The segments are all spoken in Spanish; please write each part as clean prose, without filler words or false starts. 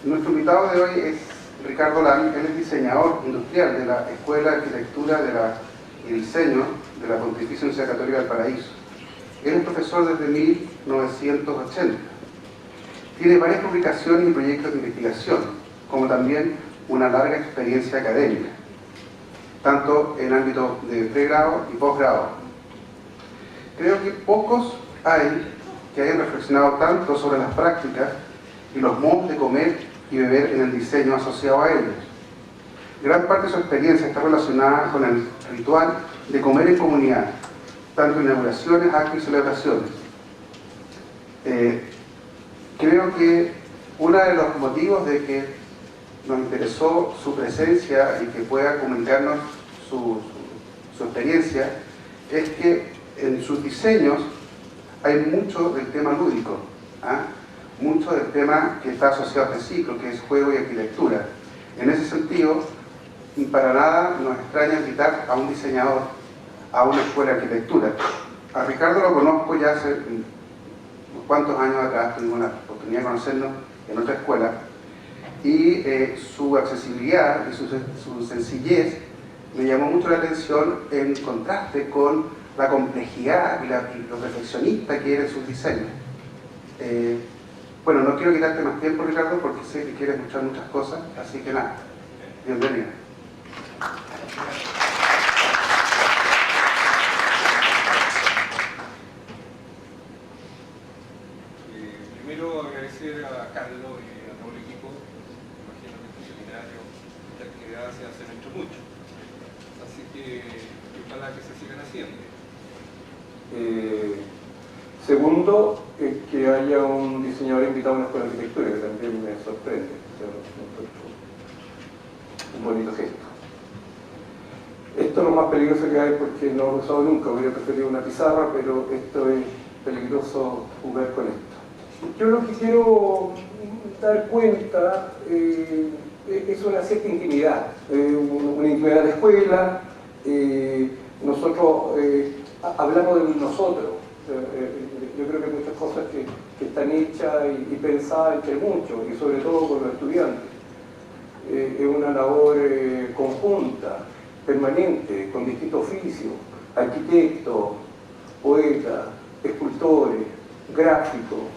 Nuestro invitado de hoy es Ricardo Lamy. Él es diseñador industrial de la Escuela de Arquitectura y Diseño de la Pontificia Universidad Católica del Paraíso. Él es profesor desde 1980. Tiene varias publicaciones y proyectos de investigación, como también una larga experiencia académica, tanto en ámbito de pregrado y posgrado. Creo que pocos hay que hayan reflexionado tanto sobre las prácticas y los modos de comer y beber en el diseño asociado a ellos. Gran parte de su experiencia está relacionada con el ritual de comer en comunidad, tanto en inauguraciones, actos y celebraciones. Creo que uno de los motivos de que nos interesó su presencia y que pueda comunicarnos su experiencia es que en sus diseños hay mucho del tema lúdico, mucho del tema que está asociado a este ciclo, que es juego y arquitectura. En ese sentido, para nada nos extraña invitar a un diseñador a una escuela de arquitectura. A Ricardo lo conozco ya hace unos cuantos años atrás, tuvimos la oportunidad de conocernos en otra escuela, y su accesibilidad y su sencillez me llamó mucho la atención en contraste con la complejidad y lo perfeccionista que era en sus diseños. Bueno, no quiero quitarte más tiempo, Ricardo, porque sé que quieres escuchar muchas cosas, así que nada, bienvenido. Primero agradecer a Carlos y a todo el equipo. Imagino que este seminario, esta actividad se hace entre mucho, así que ojalá que se sigan haciendo. Segundo, que haya un diseñador invitado a una escuela de arquitectura, que también me sorprende, un bonito gesto. Esto es lo más peligroso que hay porque no lo he usado nunca, hubiera preferido una pizarra, pero esto es peligroso jugar con esto. Yo lo que quiero dar cuenta es una cierta intimidad, una intimidad de la escuela. Nosotros hablamos de nosotros. Yo creo que hay muchas cosas que están hechas y pensadas entre muchos, y sobre todo con los estudiantes. Es una labor conjunta, permanente, con distintos oficios, arquitectos, poetas, escultores, gráficos,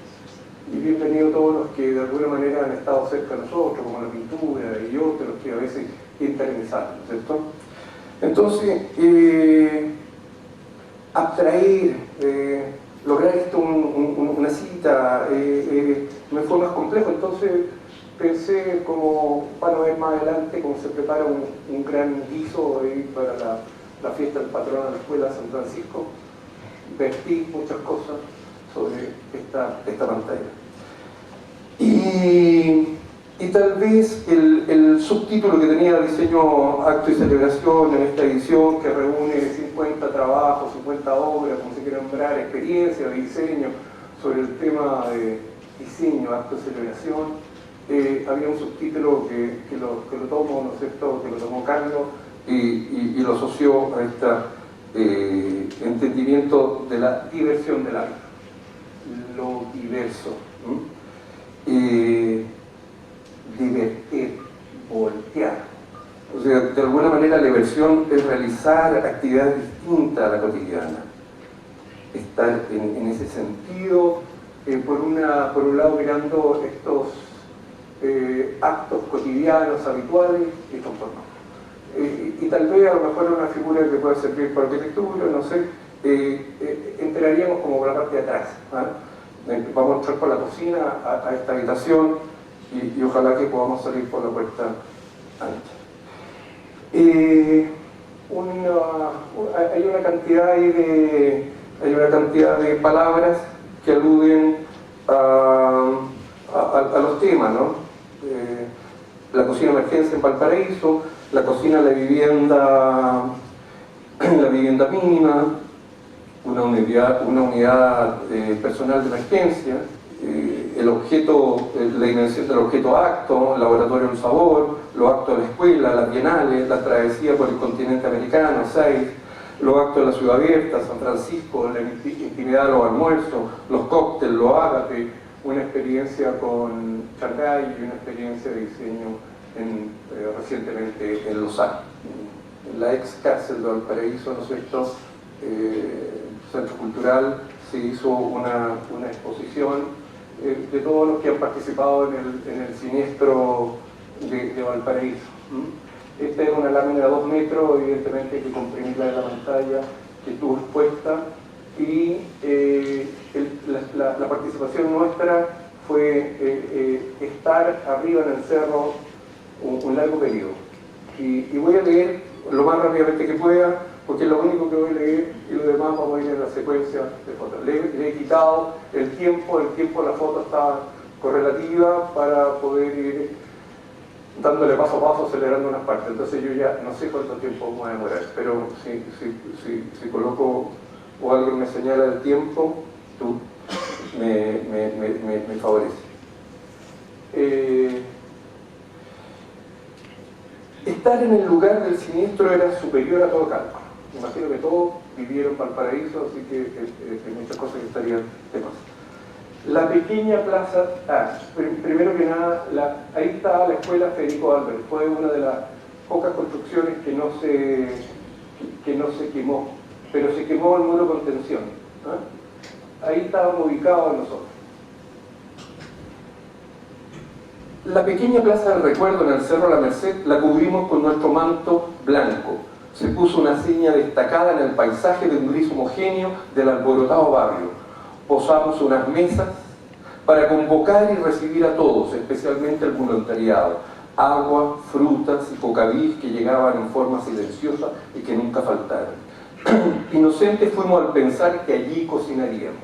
y bienvenidos todos los que de alguna manera han estado cerca de nosotros, como la pintura y otros que a veces interiorizan, ¿cierto? Entonces, abstraer, lograr esto, una cita, me fue más complejo. Entonces pensé, como van a ver más adelante, cómo se prepara un gran guiso para la fiesta del patrón de la Escuela de San Francisco. Vertí muchas cosas sobre esta pantalla. Y tal vez el subtítulo que tenía Diseño, Acto y Celebración en esta edición, que reúne 50 trabajos, 50 obras, como se quiera nombrar, experiencias de diseño sobre el tema de diseño, acto y celebración, había un subtítulo que lo tomo, ¿no es cierto?, que lo tomó Carlos y lo asoció a este entendimiento de la diversión del arte, lo diverso. Divertir, voltear. O sea, de alguna manera la diversión es realizar actividades distintas a la cotidiana. Estar en ese sentido, por un lado mirando estos actos cotidianos, habituales, y transformando. Y tal vez a lo mejor una figura que pueda servir para arquitectura, no sé, entraríamos como por la parte de atrás. Vamos a entrar por la cocina a esta habitación y ojalá que podamos salir por la puerta ancha. Hay una cantidad de palabras que aluden a los temas, ¿no? La cocina de emergencia en Valparaíso, la cocina de la vivienda mínima, una unidad personal de emergencia, la dimensión del objeto acto, el laboratorio del sabor, los actos de la escuela, las bienales, la travesía por el continente americano, 6, los actos de la ciudad abierta, San Francisco, la intimidad de los almuerzos, los cócteles, los ágapes, una experiencia con Shanghái y una experiencia de diseño recientemente en Lausanne. En la ex cárcel de Valparaíso, ¿no es cierto?, Centro Cultural, se hizo una exposición de todos los que han participado en el siniestro de Valparaíso. Esta es una lámina de 2 metros, evidentemente hay que comprimirla en la pantalla que tuvo expuesta, y la participación nuestra fue estar arriba en el cerro un largo periodo. Y voy a leer lo más rápidamente que pueda, porque es lo único que voy a leer, y lo demás vamos a ir en la secuencia de fotos. Le he quitado el tiempo de la foto está correlativa para poder ir dándole paso a paso, acelerando unas partes. Entonces yo ya no sé cuánto tiempo vamos a demorar, pero si coloco o algo me señala el tiempo, tú me favorece. Estar en el lugar del siniestro era superior a todo cálculo. Me imagino que todos vivieron Valparaíso, así que hay muchas cosas que estarían de más. La pequeña plaza, primero que nada, ahí está la escuela Federico Albert. Fue una de las pocas construcciones que no se quemó, pero se quemó el muro de contención. Ahí estábamos ubicados nosotros. La pequeña plaza del recuerdo en el Cerro La Merced la cubrimos con nuestro manto blanco. Se puso una seña destacada en el paisaje de un gris homogéneo del alborotado barrio. Posamos unas mesas para convocar y recibir a todos, especialmente el voluntariado. Agua, frutas y cocaví que llegaban en forma silenciosa y que nunca faltaron. Inocentes fuimos al pensar que allí cocinaríamos.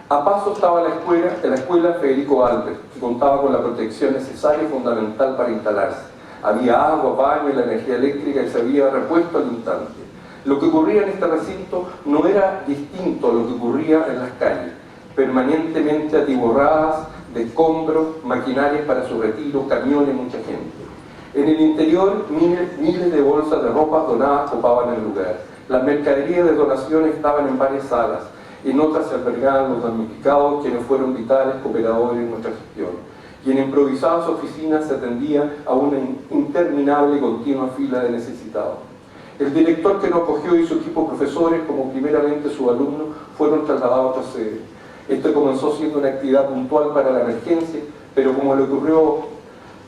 A paso estaba la escuela Federico Albert, que contaba con la protección necesaria y fundamental para instalarse. Había agua, baño y la energía eléctrica y se había repuesto al instante. Lo que ocurría en este recinto no era distinto a lo que ocurría en las calles, permanentemente atiborradas de escombros, maquinarias para su retiro, camiones, mucha gente. En el interior, miles de bolsas de ropa donadas copaban el lugar. Las mercaderías de donación estaban en varias salas. En otras se albergaban los damnificados, quienes fueron vitales cooperadores en nuestra gestión. Y en improvisadas oficinas se atendía a una interminable y continua fila de necesitados. El director que nos acogió y su equipo de profesores, como primeramente sus alumnos, fueron trasladados a otra sede. Esto comenzó siendo una actividad puntual para la emergencia, pero como le ocurrió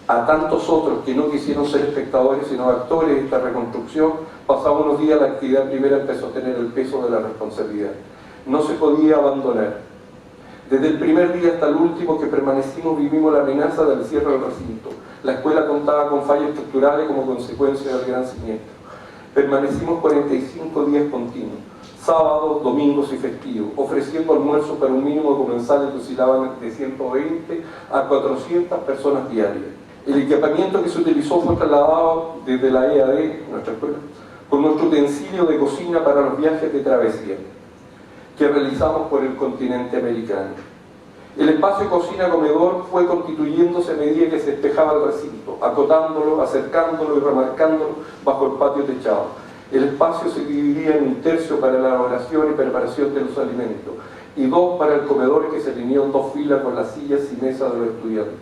a tantos otros que no quisieron ser espectadores sino actores de esta reconstrucción, pasados unos días la actividad primera empezó a tener el peso de la responsabilidad. No se podía abandonar. Desde el primer día hasta el último que permanecimos vivimos la amenaza del cierre del recinto. La escuela contaba con fallas estructurales como consecuencia del gran siniestro. Permanecimos 45 días continuos, sábados, domingos y festivos, ofreciendo almuerzos para un mínimo de comensales que oscilaban de 120 a 400 personas diarias. El equipamiento que se utilizó fue trasladado desde la EAD, nuestra escuela, con nuestro utensilio de cocina para los viajes de travesía que realizamos por el continente americano. El espacio cocina-comedor fue constituyéndose a medida que se despejaba el recinto, acotándolo, acercándolo y remarcándolo bajo el patio techado. El espacio se dividía en un tercio para la elaboración y preparación de los alimentos y 2 para el comedor, que se alineó en 2 filas con las sillas y mesas de los estudiantes.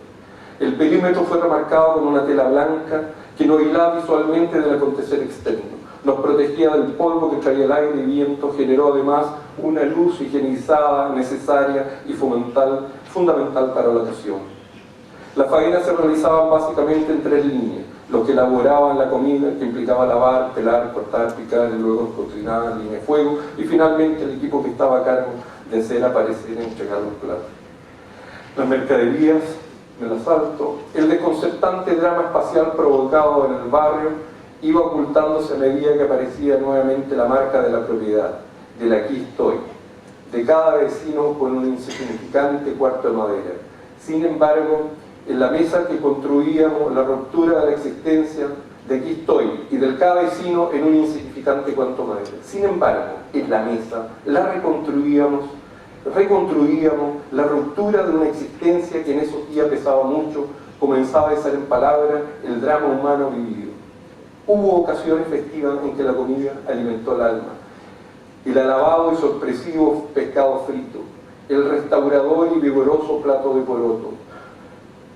El perímetro fue remarcado con una tela blanca que nos aislaba visualmente del acontecer externo. Nos protegía del polvo que traía el aire y viento, generó además una luz higienizada, necesaria y fundamental para la ocasión. Las faenas se realizaban básicamente en 3 líneas: los que elaboraban la comida, que implicaba lavar, pelar, cortar, picar y luego cocinar en línea de fuego, y finalmente el equipo que estaba a cargo de hacer aparecer y entregar los platos. Las mercaderías, me las salto. El desconcertante drama espacial provocado en el barrio iba ocultándose a medida que aparecía nuevamente la marca de la propiedad, del aquí estoy, de cada vecino con un insignificante cuarto de madera. Sin embargo, en la mesa que construíamos, la ruptura de la existencia de aquí estoy y del cada vecino en un insignificante cuarto de madera. Sin embargo, en la mesa la reconstruíamos la ruptura de una existencia que en esos días pesaba mucho, comenzaba a ser en palabras el drama humano vivido. Hubo ocasiones festivas en que la comida alimentó el alma. El alabado y sorpresivo pescado frito, el restaurador y vigoroso plato de poroto,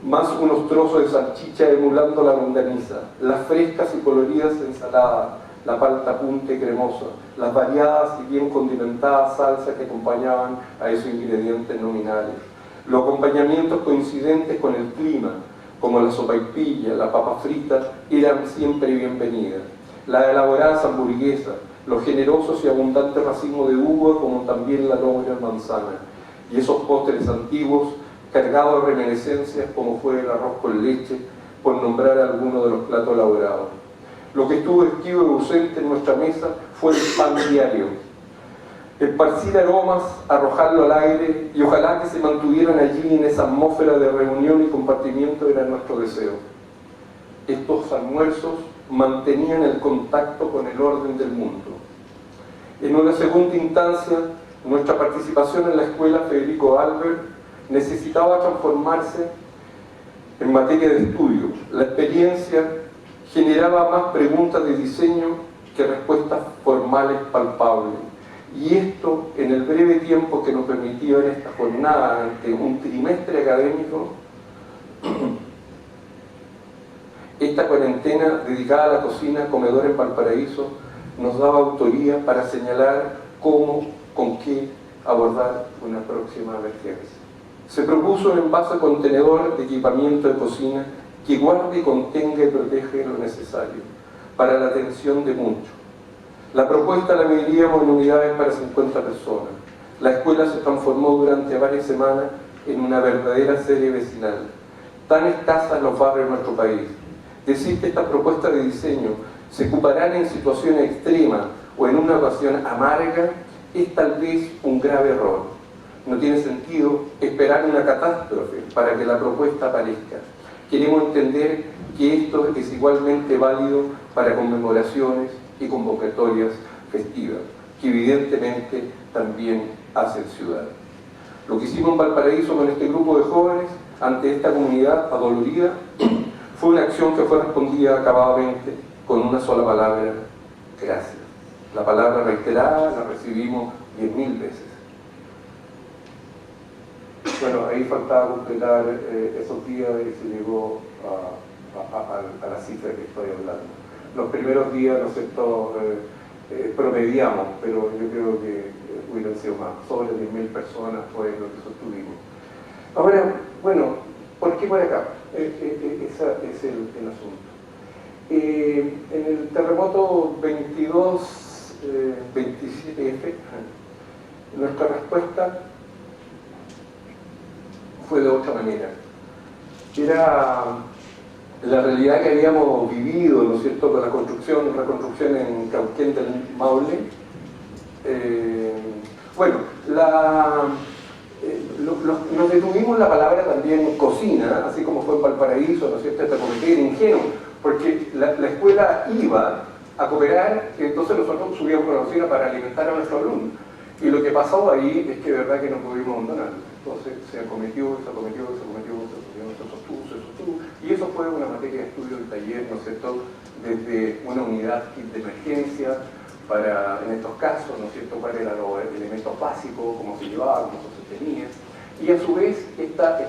más unos trozos de salchicha emulando la longaniza, las frescas y coloridas ensaladas, la palta punta y cremosa, las variadas y bien condimentadas salsas que acompañaban a esos ingredientes nominales, los acompañamientos coincidentes con el clima, como la sopaipilla, la papa frita, eran siempre bienvenidas, las elaboradas hamburguesas, los generosos y abundantes racimos de uva, como también la noble manzana, y esos postres antiguos cargados de reminiscencias, como fue el arroz con leche, por nombrar algunos de los platos elaborados. Lo que estuvo esquivo y ausente en nuestra mesa fue el pan diario. Esparcir aromas, arrojarlo al aire, y ojalá que se mantuvieran allí en esa atmósfera de reunión y compartimiento era nuestro deseo. Estos almuerzos mantenían el contacto con el orden del mundo. En una segunda instancia, nuestra participación en la escuela Federico Albert necesitaba transformarse en materia de estudio. La experiencia generaba más preguntas de diseño que respuestas formales palpables. Y esto, en el breve tiempo que nos permitió en esta jornada, ante un trimestre académico, esta cuarentena dedicada a la cocina, comedor en Valparaíso, nos daba autoría para señalar cómo, con qué abordar una próxima emergencia. Se propuso un envase contenedor de equipamiento de cocina que guarde, contenga y protege lo necesario para la atención de muchos. La propuesta la mediríamos en unidades para 50 personas. La escuela se transformó durante varias semanas en una verdadera sede vecinal, tan escasa en los barrios de nuestro país. Decir que estas propuestas de diseño se ocuparán en situaciones extremas o en una ocasión amarga es tal vez un grave error. No tiene sentido esperar una catástrofe para que la propuesta aparezca. Queremos entender que esto es igualmente válido para conmemoraciones y convocatorias festivas, que evidentemente también hacen ciudad. Lo que hicimos en Valparaíso con este grupo de jóvenes ante esta comunidad adolorida fue una acción que fue respondida acabadamente con una sola palabra: gracias. La palabra reiterada la recibimos 10.000 veces. Bueno, ahí faltaba completar esos días y se llegó a la cifra que estoy hablando. Los primeros días, ¿no es cierto?, promediamos, pero yo creo que hubieran sido más. Sobre 10.000 personas fue lo que sostuvimos. Ahora, bueno, ¿por qué por acá? Ese es el asunto. En el terremoto 27F, nuestra respuesta fue de otra manera. Era la realidad que habíamos vivido, ¿no es cierto?, con la reconstrucción en Cauquén del Maule. Nos detuvimos en la palabra también cocina, así como fue en Valparaíso, ¿no es cierto?, esta cometida ingenuo, porque la escuela iba a cooperar, y entonces nosotros subíamos con la cocina para alimentar a nuestros alumnos. Y lo que pasó ahí es que de verdad que no pudimos abandonar. Entonces se acometió, se sostuvo, y eso fue una materia de estudio del taller, ¿no es cierto?, desde una unidad de emergencia para, en estos casos, ¿no es cierto?, cuáles eran los elementos básicos, cómo se llevaba, cómo se sostenía, y a su vez esta que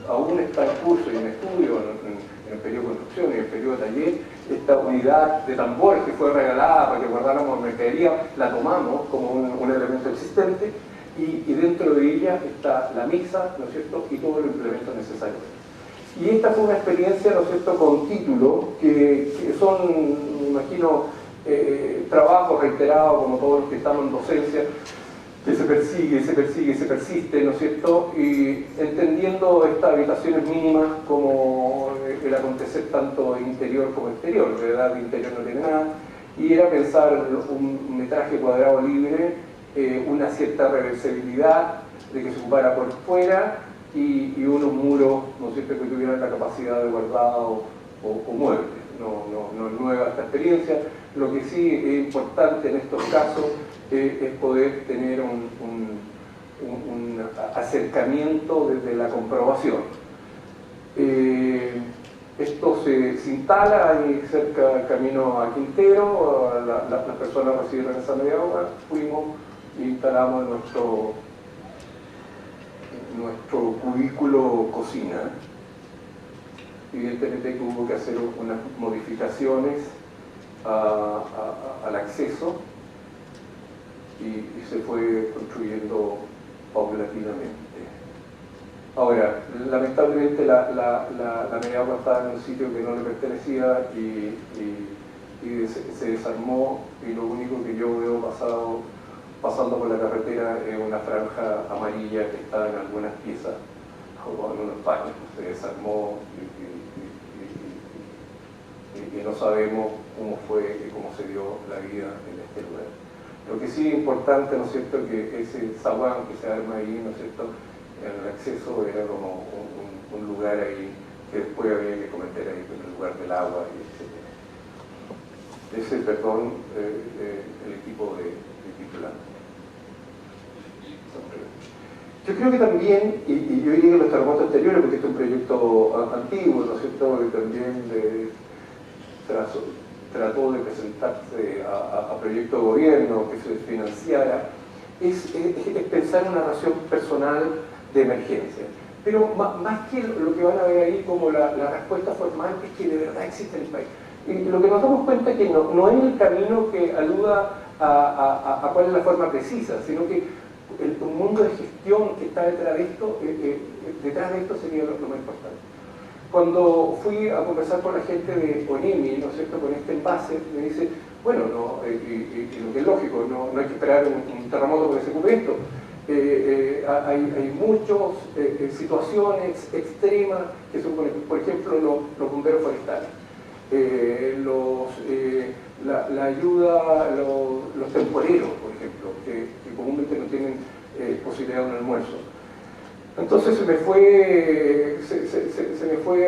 aún está en curso y en estudio en el periodo de construcción y en el periodo de taller, esta unidad de tambor que fue regalada para que guardáramos mercadería, la tomamos como un elemento existente, y dentro de ella está la mesa, ¿no es cierto?, y todos los implementos necesarios. Y esta fue una experiencia, ¿no es cierto?, con título, que son, me imagino, trabajos reiterados, como todos los que estamos en docencia, que se persiste, ¿no es cierto?, y entendiendo estas habitaciones mínimas como el acontecer tanto interior como exterior. De verdad, de interior no tiene nada, y era pensar un metraje cuadrado libre, una cierta reversibilidad de que se ocupara por fuera y unos muros, ¿no es cierto?, que tuvieran la capacidad de guardado o muebles. No es nueva esta experiencia. Lo que sí es importante en estos casos es poder tener un acercamiento desde la comprobación. Esto se instala ahí cerca del camino a Quintero, las personas recibieron esa media hora, fuimos e instalamos nuestro nuestro cubículo cocina. Evidentemente que hubo que hacer unas modificaciones al acceso y se fue construyendo paulatinamente. Ahora, lamentablemente la media agua estaba en un sitio que no le pertenecía y se desarmó, y lo único que yo veo pasando por la carretera es una franja amarilla que está en algunas piezas, como en unos paños. Se desarmó y no sabemos cómo fue y cómo se dio la vida en este lugar. Lo que sí es importante, ¿no es cierto?, que ese zaguán que se arma ahí, ¿no es cierto?, en el acceso era como un lugar ahí que después había que cometer ahí en el lugar del agua, etc. Ese, perdón, el equipo de titular. Yo creo que también, y yo llegué a los terremotos anteriores porque este es un proyecto antiguo, ¿no es cierto?, que también trató de presentarse a proyectos de gobierno que se financiara, es pensar en una relación personal de emergencia. Pero más que lo que van a ver ahí como la respuesta formal, es que de verdad existe en el país. Y lo que nos damos cuenta es que no es el camino que aluda a cuál es la forma precisa, sino que el mundo de gestión que está detrás de esto sería lo más importante. Cuando fui a conversar con la gente de ONEMI, ¿no es cierto?, con este envase, me dice, bueno, lo que es lógico, no hay que esperar un terremoto para que se ocupe esto. Hay muchas situaciones extremas que son, por ejemplo, los bomberos forestales, la ayuda a los temporeros, por ejemplo, que comúnmente no tienen posibilidad de un almuerzo. Entonces se me fue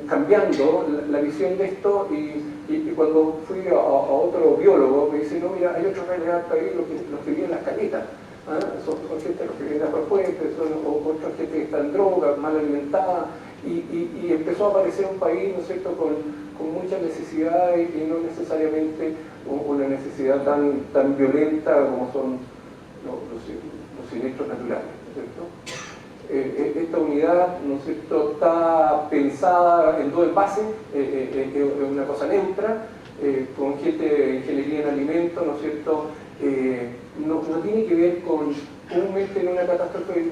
cambiando la visión de esto y cuando fui a otro biólogo me dice, no, mira, hay otra realidad ahí, los que viven en las caletas. Son gente los que vienen a fuertes, son otra gente que está en droga, mal alimentada, y empezó a aparecer un país, ¿no es cierto?, con muchas necesidades y no necesariamente una necesidad tan violenta como son los siniestros naturales, ¿no es cierto? Esta unidad, ¿no es cierto?, está pensada en dos envases, es una cosa neutra, con gente de ingeniería en alimentos, ¿no es cierto?, no tiene que ver con, comúnmente en una catástrofe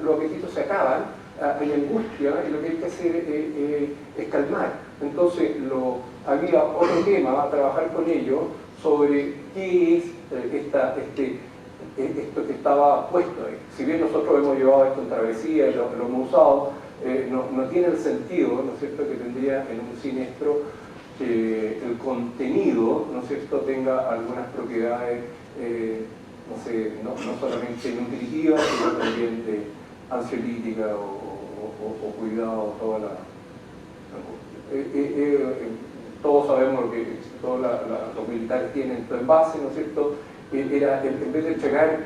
los apetitos se acaban, hay angustia, y lo que hay que hacer es calmar. Entonces había otro tema, a trabajar con ellos, sobre qué es esto que estaba puesto ahí. Si bien nosotros hemos llevado esto en travesía y lo hemos usado, no tiene el sentido, ¿no es cierto?, que tendría en un siniestro que el contenido, ¿no es cierto?, tenga algunas propiedades, no solamente nutritivas, sino también de ansiolítica o cuidado, toda todos sabemos que todos los militares tienen estos envases, ¿no es cierto?, era, en vez de entregar,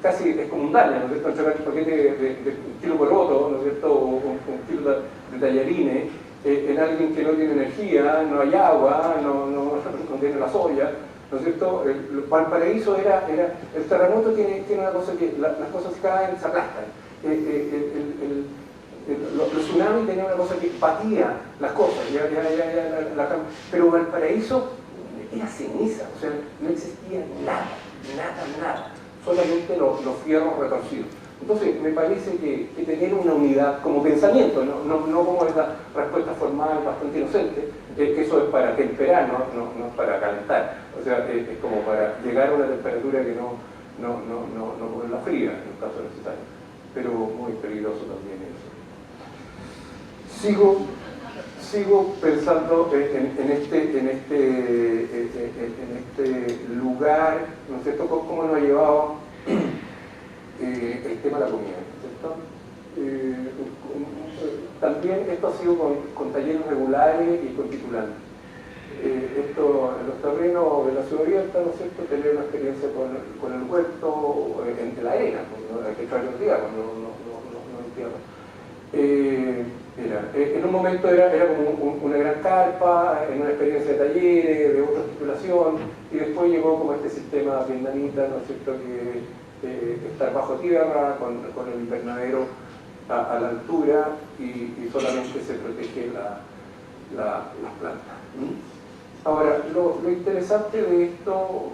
casi es como un daño, ¿no es cierto?, entregar un paquete de kilo poroto, ¿no es cierto?, o un kilo de tallarines, en alguien que no tiene energía, no hay agua, no tiene la soya, ¿no es cierto? Valparaíso era el terremoto tiene una cosa que las cosas caen, se aplastan. Los tsunamis tenían una cosa que batía las cosas, pero Valparaíso era ceniza, o sea, no existía nada, solamente los fierros retorcidos. Entonces, me parece que tener una unidad como pensamiento, no como esa respuesta formal bastante inocente, que eso es para temperar, no es para calentar. O sea, es como para llegar a una temperatura que no ponerla fría, en el caso necesario. Pero muy peligroso también eso. Sigo pensando en este lugar, ¿no es cierto?, cómo nos ha llevado el tema de la comida, ¿no es cierto? También esto ha sido con talleres regulares y con titulantes. Esto en los terrenos de la ciudad abierta, ¿no es cierto?, tener una experiencia con el huerto en la arena, ¿no? Hay que traer los días cuando no entiendo. En un momento era como una gran carpa, en una experiencia de talleres, de otra titulación, y después llegó como este sistema vietnamita, ¿no es cierto?, estar bajo tierra, con el invernadero a la altura y solamente se protege las plantas. Ahora, lo interesante de esto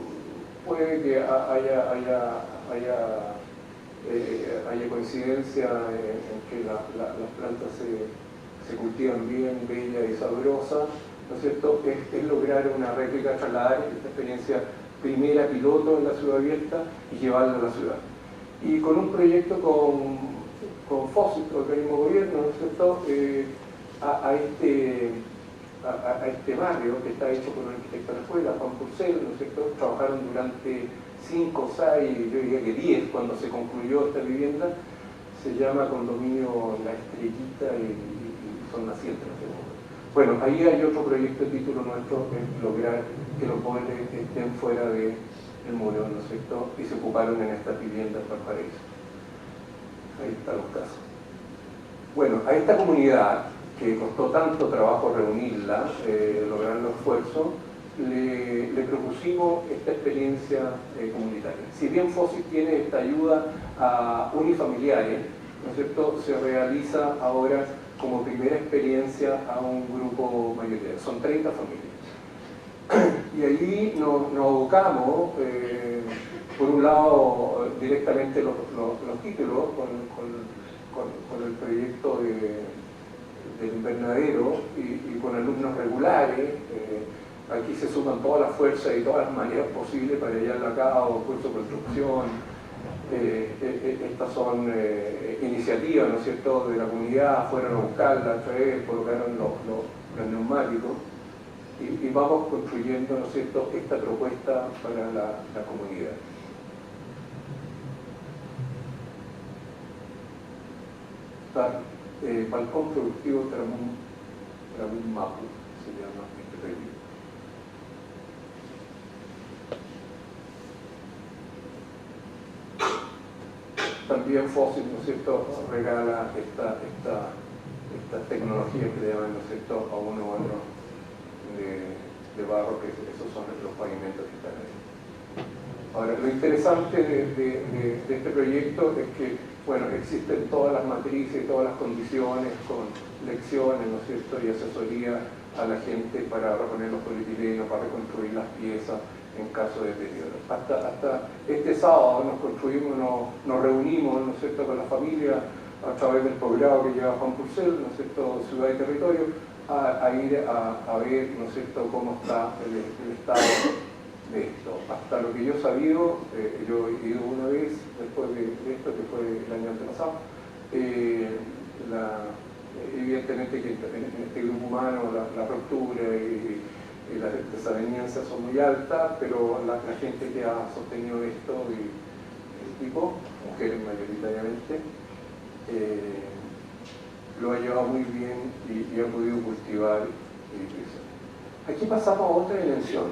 puede que haya coincidencia en que las plantas se cultivan bien, bella y sabrosa, ¿no es cierto? Es lograr una réplica, trasladar esta experiencia primera piloto en la ciudad abierta y llevarla a la ciudad. Y con un proyecto con FOSIT, organismo gobierno, ¿no es cierto? A este barrio que está hecho por un arquitecto de la escuela, Juan Purcell, ¿no es cierto? Trabajaron durante 5, 6, yo diría que 10 cuando se concluyó esta vivienda. Se llama Condominio La Estrellita y son nacientes, no sé. Bueno, ahí hay otro proyecto de título nuestro, que es lograr que los jóvenes estén fuera del muro, ¿no es cierto? Y se ocuparon en esta vivienda en Valparaíso. Ahí están los casos. Bueno, a esta comunidad, que costó tanto trabajo reunirla, lograr los esfuerzos, le propusimos esta experiencia comunitaria. Si bien FOSIT tiene esta ayuda a unifamiliares, ¿no es cierto?, se realiza ahora como primera experiencia a un grupo mayoritario. Son 30 familias. Y allí nos abocamos, por un lado, directamente los títulos, con el proyecto del invernadero y con alumnos regulares. Aquí se suman todas las fuerzas y todas las maneras posibles para llevarlo a cabo, curso de construcción. Estas son iniciativas, ¿no es cierto?, de la comunidad, fueron a buscarla, a traer, colocaron los neumáticos y vamos construyendo, ¿no es cierto?, esta propuesta para la comunidad. Está Balcón Productivo Tramún Mapu, se llama este proyecto. También FOSIT, ¿no es cierto?, regala esta tecnología que le llaman, ¿no es cierto?, a uno u otro de barro, que esos son los pavimentos que están ahí. Ahora, lo interesante de este proyecto es que, bueno, existen todas las matrices, todas las condiciones, con lecciones, ¿no es cierto?, y asesoría a la gente para reponer los polietilenos, para reconstruir las piezas en caso de deterioro. Hasta este sábado nos reunimos, ¿no es cierto?, con la familia a través del posgrado que lleva Juan Purcell, ¿no es cierto?, Ciudad y Territorio, a ir a ver, ¿no es cierto?, cómo está el estado de esto. Hasta lo que yo he sabido, yo he ido una vez después de esto, que fue el año antepasado, evidentemente que en este grupo humano la ruptura y las desavenencias son muy altas, pero la gente que ha sostenido esto y el tipo, mujeres mayoritariamente, lo ha llevado muy bien y ha podido cultivar y crecer. Aquí pasamos a otra dimensión.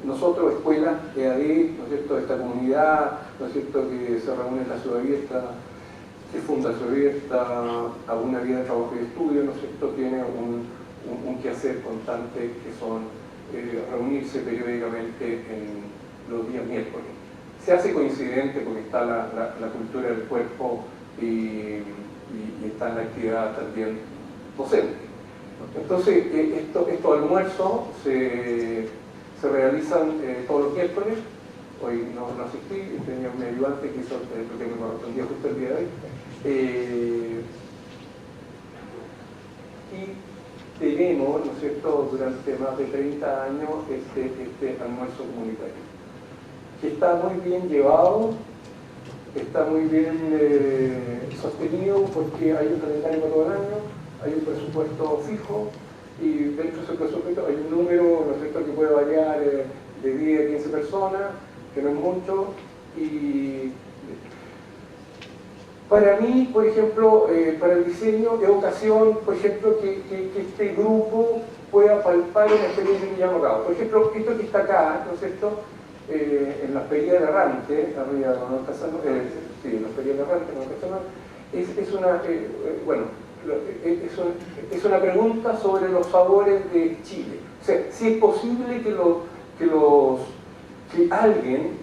Nosotros, escuela, EAD, ¿no es cierto?, esta comunidad, ¿no es cierto?, que se reúne en la ciudad abierta, que funda Ciudad Abierta, a una vida de trabajo y estudio, ¿no es cierto?, tiene un quehacer constante que son reunirse periódicamente en los días miércoles. Se hace coincidente porque está la cultura del cuerpo y está en la actividad también docente. Entonces, estos almuerzos se realizan todos los miércoles. Hoy no asistí, tenía un ayudante que hizo lo que me correspondía justo el día de hoy. Y tenemos, ¿no es cierto?, durante más de 30 años este almuerzo comunitario, que está muy bien llevado, está muy bien sostenido, porque hay un calendario para todo el año, hay un presupuesto fijo, y dentro de ese presupuesto hay un número, ¿no es cierto?, que puede variar de 10 a 15 personas, que no es mucho, y para mí, por ejemplo, para el diseño de ocasión, por ejemplo, que este grupo pueda palpar una experiencia que llevamos a cabo. Por ejemplo, esto que está acá, ¿no es cierto?, en las Perías de Errante, arriba de Manuel Casano, sí, en las Perías de Errante, Manuel Casano, es una pregunta sobre los sabores de Chile. O sea, si es posible que alguien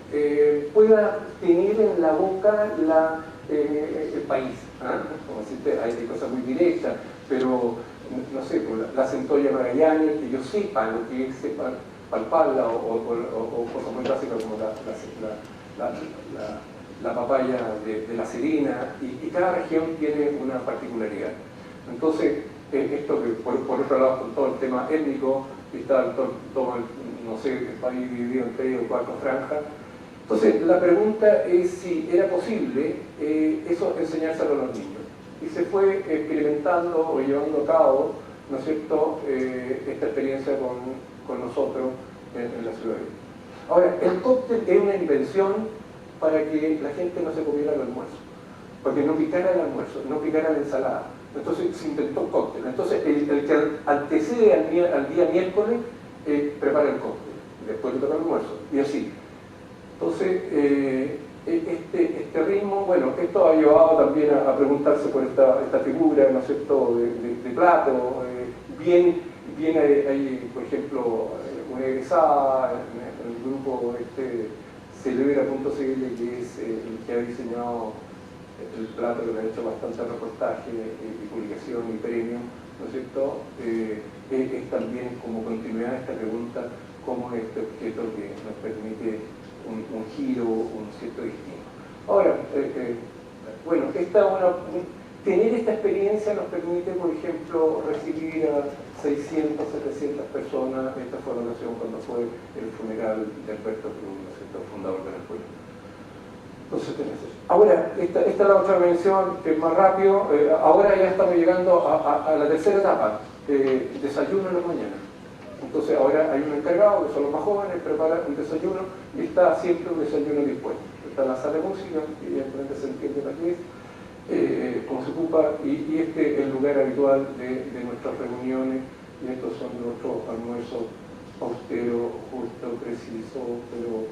pueda tener en la boca el país. Como decirte, hay cosas muy directas, pero no sé, la centolla Magallanes, que yo sepa lo que es palparla o cosas muy básicas como la papaya de La Serena, y cada región tiene una particularidad. Entonces, esto que por otro lado, con todo el tema étnico, está todo no sé, el país dividido en 3 o 4 franjas. Entonces, la pregunta es si era posible eso enseñárselo a los niños. Y se fue experimentando o llevando a cabo, ¿no es cierto?, esta experiencia con nosotros en la ciudad. Ahora, el cóctel es una invención para que la gente no se comiera el almuerzo, porque no picara el almuerzo, no picara la ensalada. Entonces se inventó el cóctel. Entonces el que antecede al día miércoles prepara el cóctel, después le toca el almuerzo, y así. Entonces, este ritmo, bueno, esto ha llevado también a preguntarse por esta figura, ¿no es cierto?, de plato. Bien hay, por ejemplo, una egresada en el grupo Celebra.cl, que es el que ha diseñado el plato, que le ha hecho bastante reportaje y publicación y premio, ¿no es cierto? Es también como continuidad de esta pregunta, cómo es este objeto que nos permite un giro, un cierto destino. Ahora, bueno, tener esta experiencia nos permite, por ejemplo, recibir a 600, 700 personas. Esta fue la ocasión cuando fue el funeral de Alberto Cruz, ¿no es cierto?, fundador de la escuela. Entonces tenés eso. Ahora, esta es la otra mención, que es más rápido. Ahora ya estamos llegando a la tercera etapa, desayuno en la mañana. Entonces ahora hay un encargado, que son los más jóvenes, prepara un desayuno y está siempre un desayuno dispuesto. Está en la sala de música, que evidentemente se entiende la que es, cómo se ocupa, y este es el lugar habitual de nuestras reuniones, y estos son nuestros almuerzos austeros, justos, precisos, pero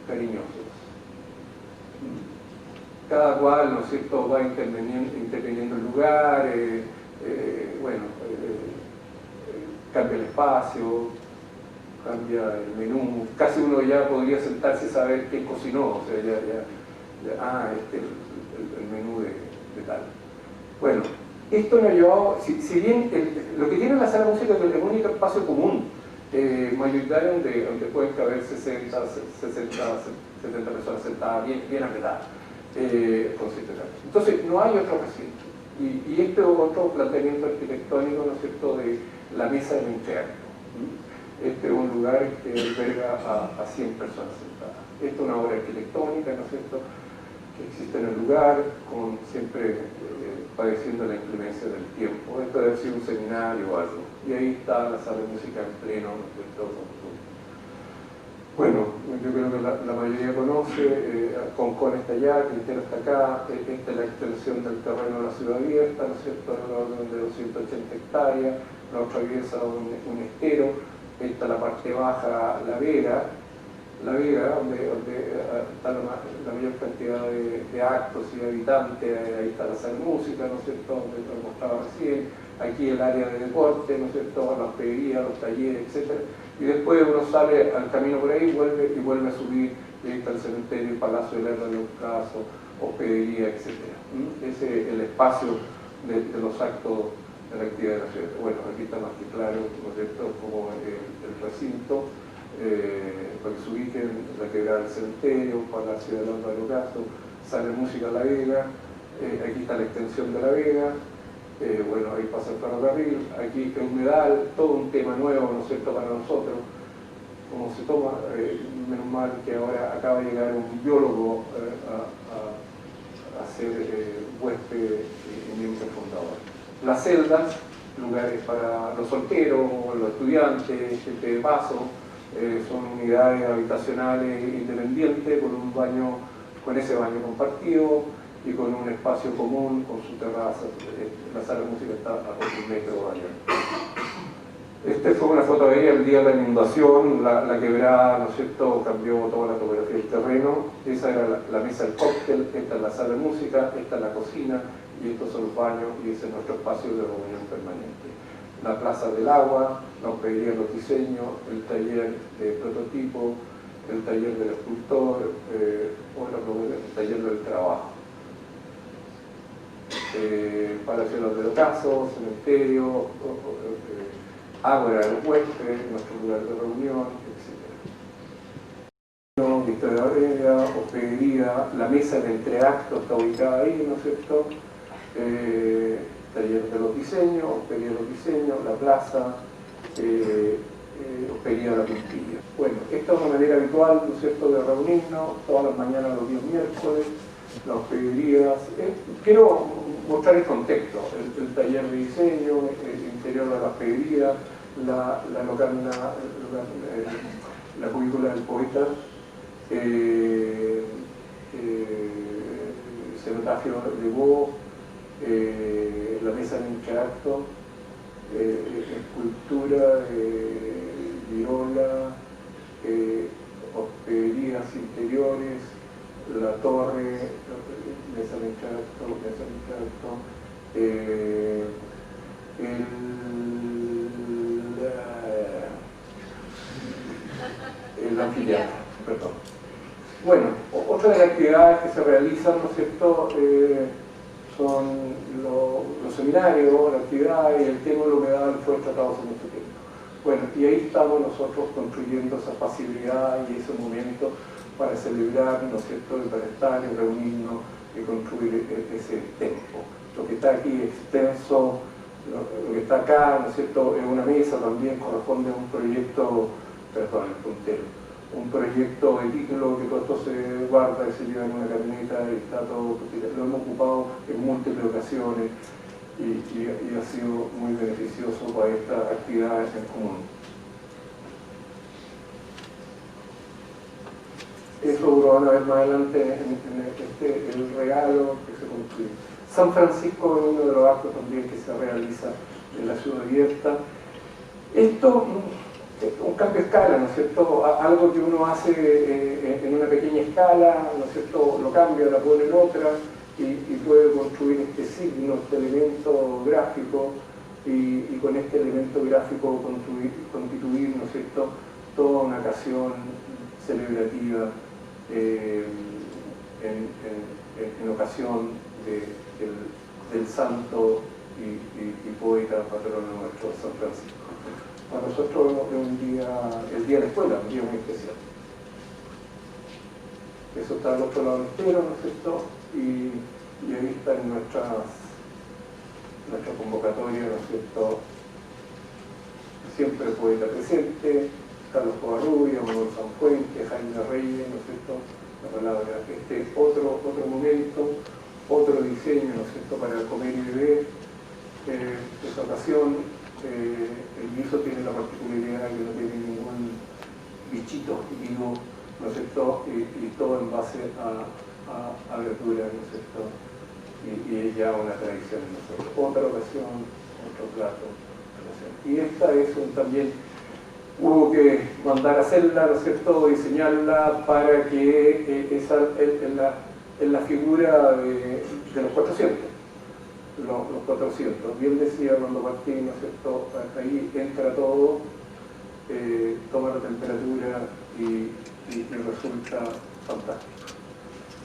cariñosos. Cada cual, ¿no es cierto?, va interviniendo el lugar, cambia el espacio, cambia el menú. Casi uno ya podría sentarse y saber quién cocinó, o sea, el menú de tal. Bueno, esto me ha llevado, si bien lo que tiene la sala de música es el único espacio común, mayoritario, donde pueden caber 60, 70 personas sentadas, bien apretadas, con cierta calma. Entonces, no hay otro recinto. Y este otro planteamiento arquitectónico, ¿no es cierto?, de la mesa del entreacto. Este es un lugar que alberga a 100 personas sentadas. Esta es una obra arquitectónica, ¿no es cierto?, que existe en el lugar, siempre padeciendo la inclemencia del tiempo. Esto debe ser un seminario o algo. Y ahí está la sala de música en pleno, ¿no es cierto?, bueno, yo creo que la mayoría conoce, Concón está allá, Quintero está acá, esta es la extensión del terreno de la ciudad abierta, ¿no es cierto?, en el orden de 280 hectáreas, la otra atraviesa un estero, esta es la parte baja, La Vega, donde está la mayor cantidad de actos y de habitantes, ahí está la sala de música, ¿no es cierto?, donde lo mostraba recién, aquí el área de deporte, ¿no es cierto?, la hospedería, los talleres, etc. Y después uno sale al camino por ahí y vuelve a subir, y ahí está el cementerio, el Palacio de la Caso, hospedería, etc. Ese es el espacio de los actos de la actividad de la ciudad. Bueno, aquí está más que claro, ¿no es cierto?, como el recinto, para que se ubiquen, la quebrada del cementerio, Palacio de la Caso, sale música La Vega, aquí está la extensión de La Vega. Bueno, ahí pasa el ferrocarril, aquí el humedal, todo un tema nuevo, ¿no es cierto?, para nosotros, cómo se toma, menos mal que ahora acaba de llegar un biólogo a ser huésped y miembro fundador. Las celdas, lugares para los solteros, los estudiantes, gente de paso, son unidades habitacionales independientes con ese baño compartido y con un espacio común, con su terraza. La sala de música está a 4 metros allá. Esta fue una fotografía el día de la inundación, la quebrada, ¿no es cierto?, cambió toda la topografía del terreno. Esa era la mesa del cóctel, esta es la sala de música, esta es la cocina, y estos son los baños, y ese es nuestro espacio de reunión permanente. La plaza del agua, la hospedería de los diseños, el taller de prototipo, el taller del escultor, otra propuesta, el taller del trabajo. Palacio de los Ocasos, cementerio, ágora de los huéspedes, nuestro lugar de reunión, etc. Historia, hospedería, la mesa de entreactos está ubicada ahí, ¿no es cierto? Taller de los diseños, hospedería de los diseños, la plaza, hospedería de la Quintilla. Bueno, esta es una manera habitual, ¿no es cierto?, de reunirnos todas las mañanas los días miércoles, las hospederías. Quiero mostrar el contexto, el taller de diseño, el interior de la hospedería, la cubícula del poeta, cenotafio de voz, la mesa de entreacto, escultura, viola, hospederías interiores, la torre, mesa de entreacto, el anfiteatro, perdón. Bueno, otra de las actividades que se realizan, ¿no es cierto?, son los seminarios, la actividad y el tema de la humedad fue tratado hace mucho tiempo. Bueno, y ahí estamos nosotros construyendo esa facilidad y ese momento para celebrar, ¿no es cierto?, y para estar y reunirnos y construir ese tiempo. Lo que está aquí extenso, lo que está acá, ¿no es cierto?, en una mesa también corresponde a un proyecto, perdón, el puntero, un proyecto de título que todo esto se guarda y se lleva en una camioneta y está todo, lo hemos ocupado en múltiples ocasiones y ha sido muy beneficioso para estas actividades en común. Eso lo van a ver más adelante en el regalo que se construye. San Francisco es uno de los actos también que se realiza en la ciudad abierta. Esto es un cambio de escala, ¿no es cierto? Algo que uno hace en una pequeña escala, ¿no es cierto?, lo cambia, la pone en otra y puede construir este signo, este elemento gráfico y con este elemento gráfico constituir, ¿no es cierto?, toda una ocasión celebrativa en ocasión del santo y poeta patrono nuestro, San Francisco. Para nosotros es el día de la escuela, un día muy especial. Eso está al otro lado del estero, ¿no es cierto? Y ahí está en nuestra convocatoria, ¿no es cierto? Siempre el poeta presente, Carlos Covarrubia, Manuel Sanfuentes, Jaime Reyes, ¿no es cierto? La palabra, otro momento, otro diseño, ¿no es cierto?, para comer y beber. Esta ocasión, el guiso tiene la particularidad que no tiene ningún bichito vivo, ¿no es cierto?, y todo en base a verdura, ¿no es cierto?, y es ya una tradición en nosotros. Otra ocasión, otro plato. Y esta es también, hubo que mandar a hacerla, ¿no es cierto?, diseñarla para que en la figura de los 400. Los 400, bien decía cuando partí, ¿no es cierto?, ahí entra todo, toma la temperatura y resulta fantástico.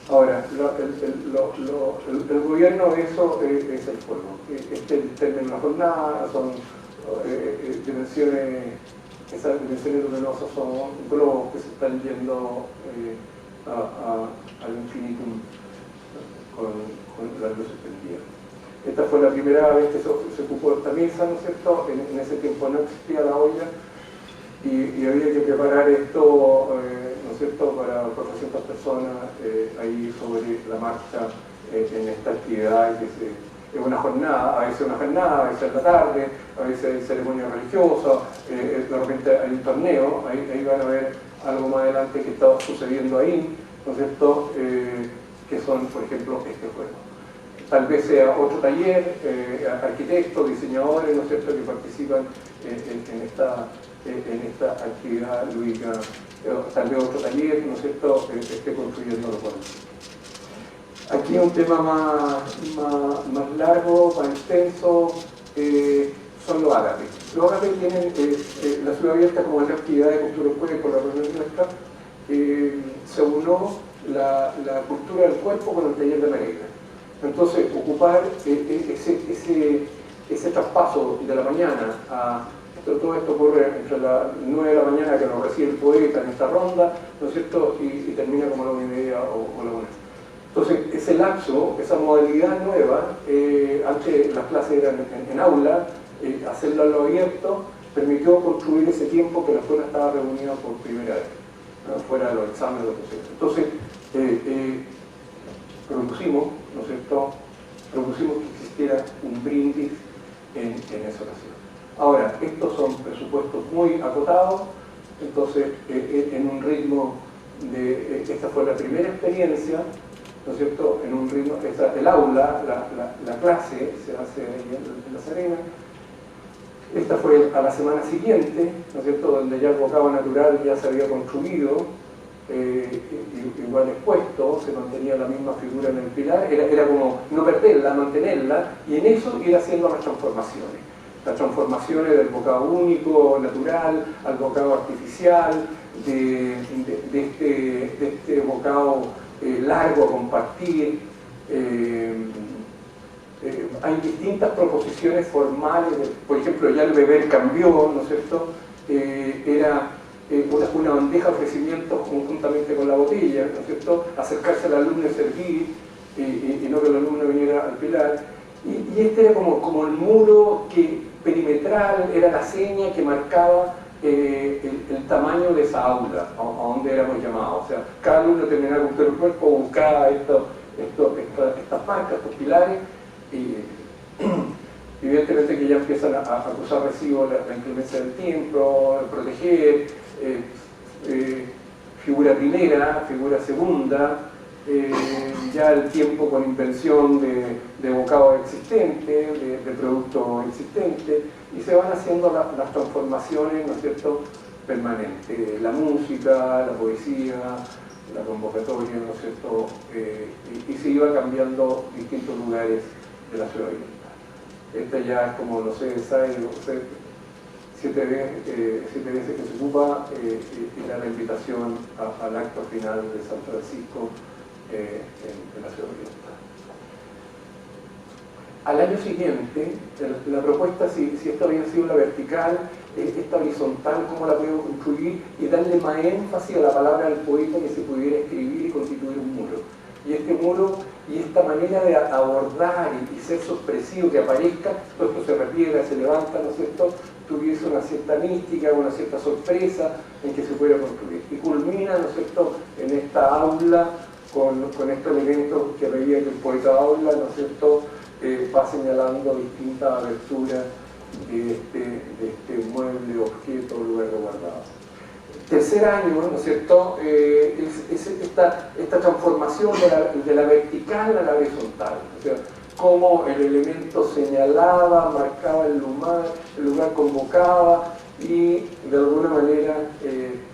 Ahora, el gobierno eso es el fuego. Termina una jornada, son dimensiones, esas dimensiones luminosas son globos que se están yendo al infinitum con las luces prendidas. Esta fue la primera vez que se ocupó esta mesa, ¿no es cierto? En ese tiempo no existía la olla y había que preparar esto, ¿no es cierto?, para 400 personas ahí sobre la marcha en esta actividad que es una jornada, a veces a veces en la tarde, a veces hay ceremonia religiosa, de repente hay un torneo, ahí van a ver algo más adelante que está sucediendo ahí, ¿no es cierto?, que son, por ejemplo, este juego. Tal vez sea otro taller, arquitectos, diseñadores, ¿no es cierto?, que participan en esta actividad lúdica, tal vez otro taller, ¿no es cierto?, esté construyendo los cuadros. Aquí un tema más largo, más extenso, son los ágapes. Los ágapes tienen la ciudad abierta como una actividad de cultura del cuerpo, la reunión nuestra, se unió la cultura del cuerpo con el taller de Maregla. Entonces, ocupar ese traspaso de la mañana a... Todo esto ocurre entre las 9 de la mañana que nos recibe el poeta en esta ronda, ¿no es cierto? Y termina como a la 1:30 o la 1. Entonces, ese lapso, esa modalidad nueva, antes las clases eran en aula, hacerlo a lo abierto, permitió construir ese tiempo que la escuela estaba reunida por primera vez, ¿no? Fuera de los exámenes, lo que sea. Entonces, propusimos, ¿no es cierto?, propusimos que existiera un brindis en esa ocasión. Ahora, estos son presupuestos muy acotados, entonces en un ritmo de... Esta fue la primera experiencia, ¿no es cierto?, en un ritmo... el aula, la clase se hace ahí en La Serena. Esta fue a la semana siguiente, ¿no es cierto?, donde ya el bocado natural ya se había construido, igual expuesto, se mantenía la misma figura en el pilar, era como no perderla, mantenerla, y en eso ir haciendo las transformaciones del bocado único, natural, al bocado artificial, de este bocado largo a compartir. Hay distintas proposiciones formales, por ejemplo, ya el beber cambió, ¿no es cierto? Era una bandeja de ofrecimientos conjuntamente con la botella, ¿no es cierto? Acercarse al alumno y servir, y no que el alumno viniera al pilar. Y este era como el muro perimetral, era la seña que marcaba el tamaño de esa aula, a donde éramos llamados. O sea, cada alumno terminaba con el cuerpo, buscaba estas marcas, estos pilares, y evidentemente que ya empiezan a acusar recibo la inclemencia del tiempo, proteger, figura primera, figura segunda, ya el tiempo con invención de bocado existente, de producto existente, y se van haciendo las transformaciones, ¿no es cierto?, permanentes. La música, la poesía, la convocatoria, ¿no es cierto?, y se iba cambiando distintos lugares de la ciudad oriental. Esta ya es como, no sé, ¿saben? 7 veces que se ocupa, y da la invitación al acto final de San Francisco en la ciudad oriental. Al año siguiente, la propuesta, si esto había sido la vertical, esta horizontal, cómo la podemos construir y darle más énfasis a la palabra del poeta, que se pudiera escribir y constituir un muro. Y este muro y esta manera de abordar y ser sorpresivo, que aparezca, todo esto se repliega, se levanta, ¿no es cierto?, tuviese una cierta mística, una cierta sorpresa en que se pudiera construir. Y culmina, ¿no es cierto?, en esta aula con estos elementos que veía que el poeta habla, ¿no es cierto?, va señalando distintas aberturas de este mueble, objeto, lugar de guardado. Tercer año, ¿no es cierto?, es esta transformación de la vertical a la horizontal. O sea, cómo el elemento señalaba, marcaba el lugar convocaba y de alguna manera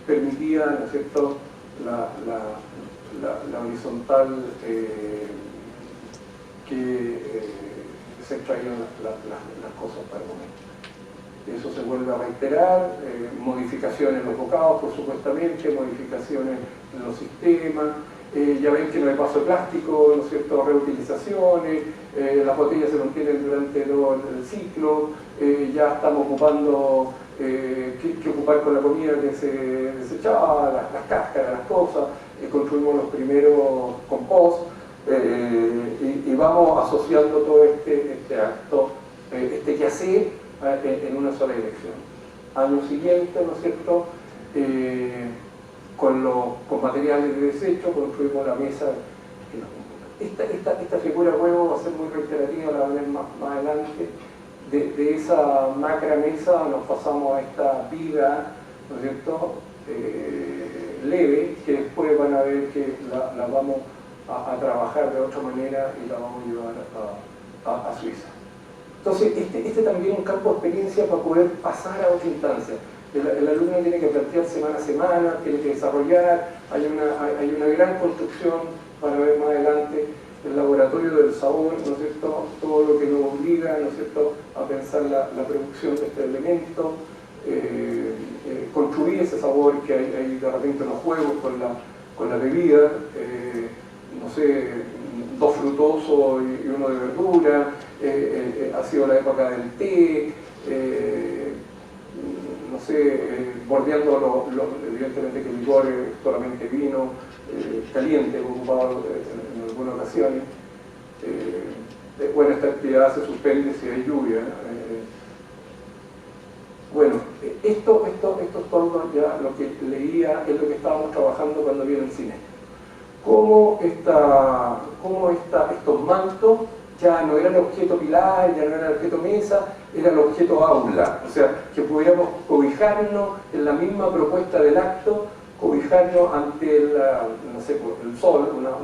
permitía, ¿no es cierto?, la horizontal que se extraían las cosas para el momento. Eso se vuelve a reiterar, modificaciones en los bocados, por supuestamente, modificaciones en los sistemas, ya ven que no hay paso de plástico, ¿no es cierto?, reutilizaciones, las botellas se mantienen durante todo el ciclo, ya estamos ocupando qué ocupar con la comida que se desechaba, las cáscaras, las cosas, construimos los primeros compost, y vamos asociando todo este acto, este quehacer en una sola dirección. Año siguiente, ¿no es cierto?, con materiales de desecho construimos la mesa que nos computa. Esta figura luego va a ser muy reiterativa, la van a ver más adelante. De esa macra mesa nos pasamos a esta viga, ¿no es cierto?, leve, que después van a ver que la vamos a trabajar de otra manera y la vamos a llevar a Suiza. Entonces, este también es un campo de experiencia para poder pasar a otra instancia. El alumno tiene que plantear semana a semana, tiene que desarrollar, hay una gran construcción para ver más adelante el laboratorio del sabor, ¿no es cierto?, todo lo que nos obliga, ¿no es cierto?, a pensar la producción de este elemento, construir ese ese sabor que hay de repente en los juegos con la bebida, no sé, 2 frutosos y 1 de verdura, ha sido la época del té, no sé, bordeando evidentemente que el licor es solamente vino caliente, ocupado en algunas ocasiones. Bueno, esta actividad se suspende si hay lluvia. Bueno, esto es todo ya lo que leía, es lo que estábamos trabajando cuando vi el cine. Cómo estos mantos ya no eran objeto pilar, ya no eran objeto mesa, era el objeto aula. O sea, que pudiéramos cobijarnos en la misma propuesta del acto, cobijarnos ante no sé, el sol, una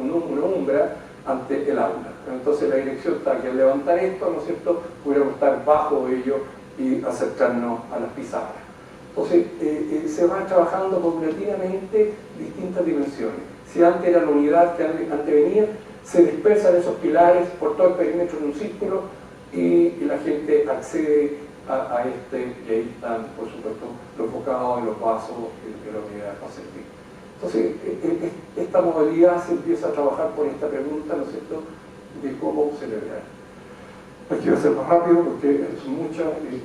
umbra, ante el aula. Entonces la dirección está que al levantar esto, ¿no es cierto?, pudiéramos estar bajo ello y acercarnos a las pizarras. Entonces se van trabajando paulatinamente distintas dimensiones. Si antes era la unidad que antevenía, se dispersan esos pilares por todo el perímetro de un círculo y la gente accede a este, y ahí están, por supuesto, los bocados, los vasos y la unidad para servir. Entonces, esta modalidad se empieza a trabajar por esta pregunta, ¿no es cierto?, de cómo celebrar. Aquí voy a ser más rápido porque es mucha y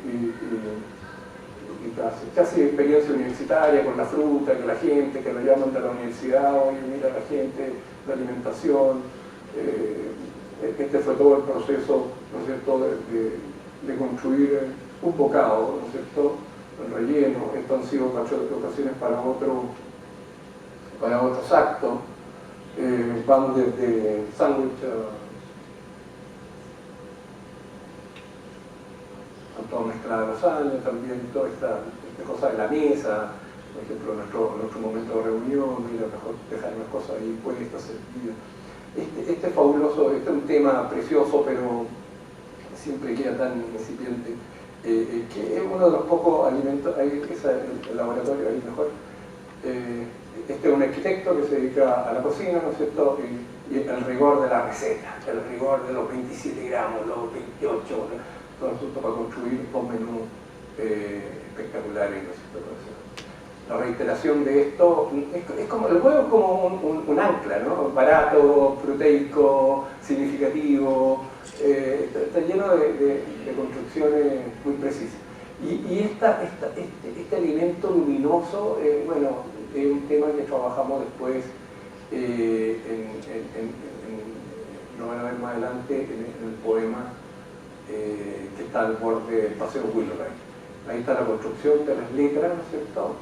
casi experiencia universitaria con la fruta, que la gente, que lo llaman de la universidad, oye, mira la gente, la alimentación. Este fue todo el proceso, ¿no es cierto?, de construir un bocado, ¿no es cierto?, el relleno. Esto han sido ocasiones para otros actos. Van desde sándwich a toda mezcla de los años, también toda esta cosa de la mesa, por ejemplo, nuestro momento de reunión, mira, mejor dejar las cosas ahí puestas, servidas. Este es fabuloso, este es un tema precioso, pero siempre queda tan incipiente, que es uno de los pocos alimentos, ahí es el laboratorio, ahí mejor. Este es un arquitecto que se dedica a la cocina, ¿no es cierto?, y el rigor de la receta, el rigor de los 27 gramos, los 28, todo esto para construir 2 menús espectaculares, ¿no es cierto? La reiteración de esto, es como, el huevo es como un ancla, ¿no?, barato, proteico, significativo, está lleno de construcciones muy precisas. Y este alimento luminoso, bueno, es un tema que trabajamos después, lo van a ver más adelante, en el poema que está al borde del Paseo Willow. Ahí está la construcción de las letras, ¿no es cierto?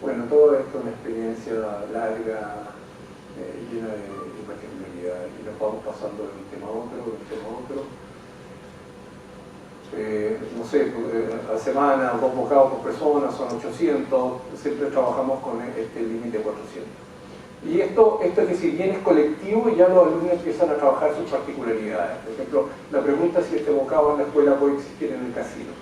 Bueno, todo esto es una experiencia larga, llena de imaginaridad, y nos vamos pasando de un tema a otro, no sé, a la semana, 2 bocados por persona, son 800, siempre trabajamos con este límite de 400. Y esto que si bien es colectivo, ya los alumnos empiezan a trabajar sus particularidades. Por ejemplo, la pregunta si este bocado en la escuela puede existir en el casino.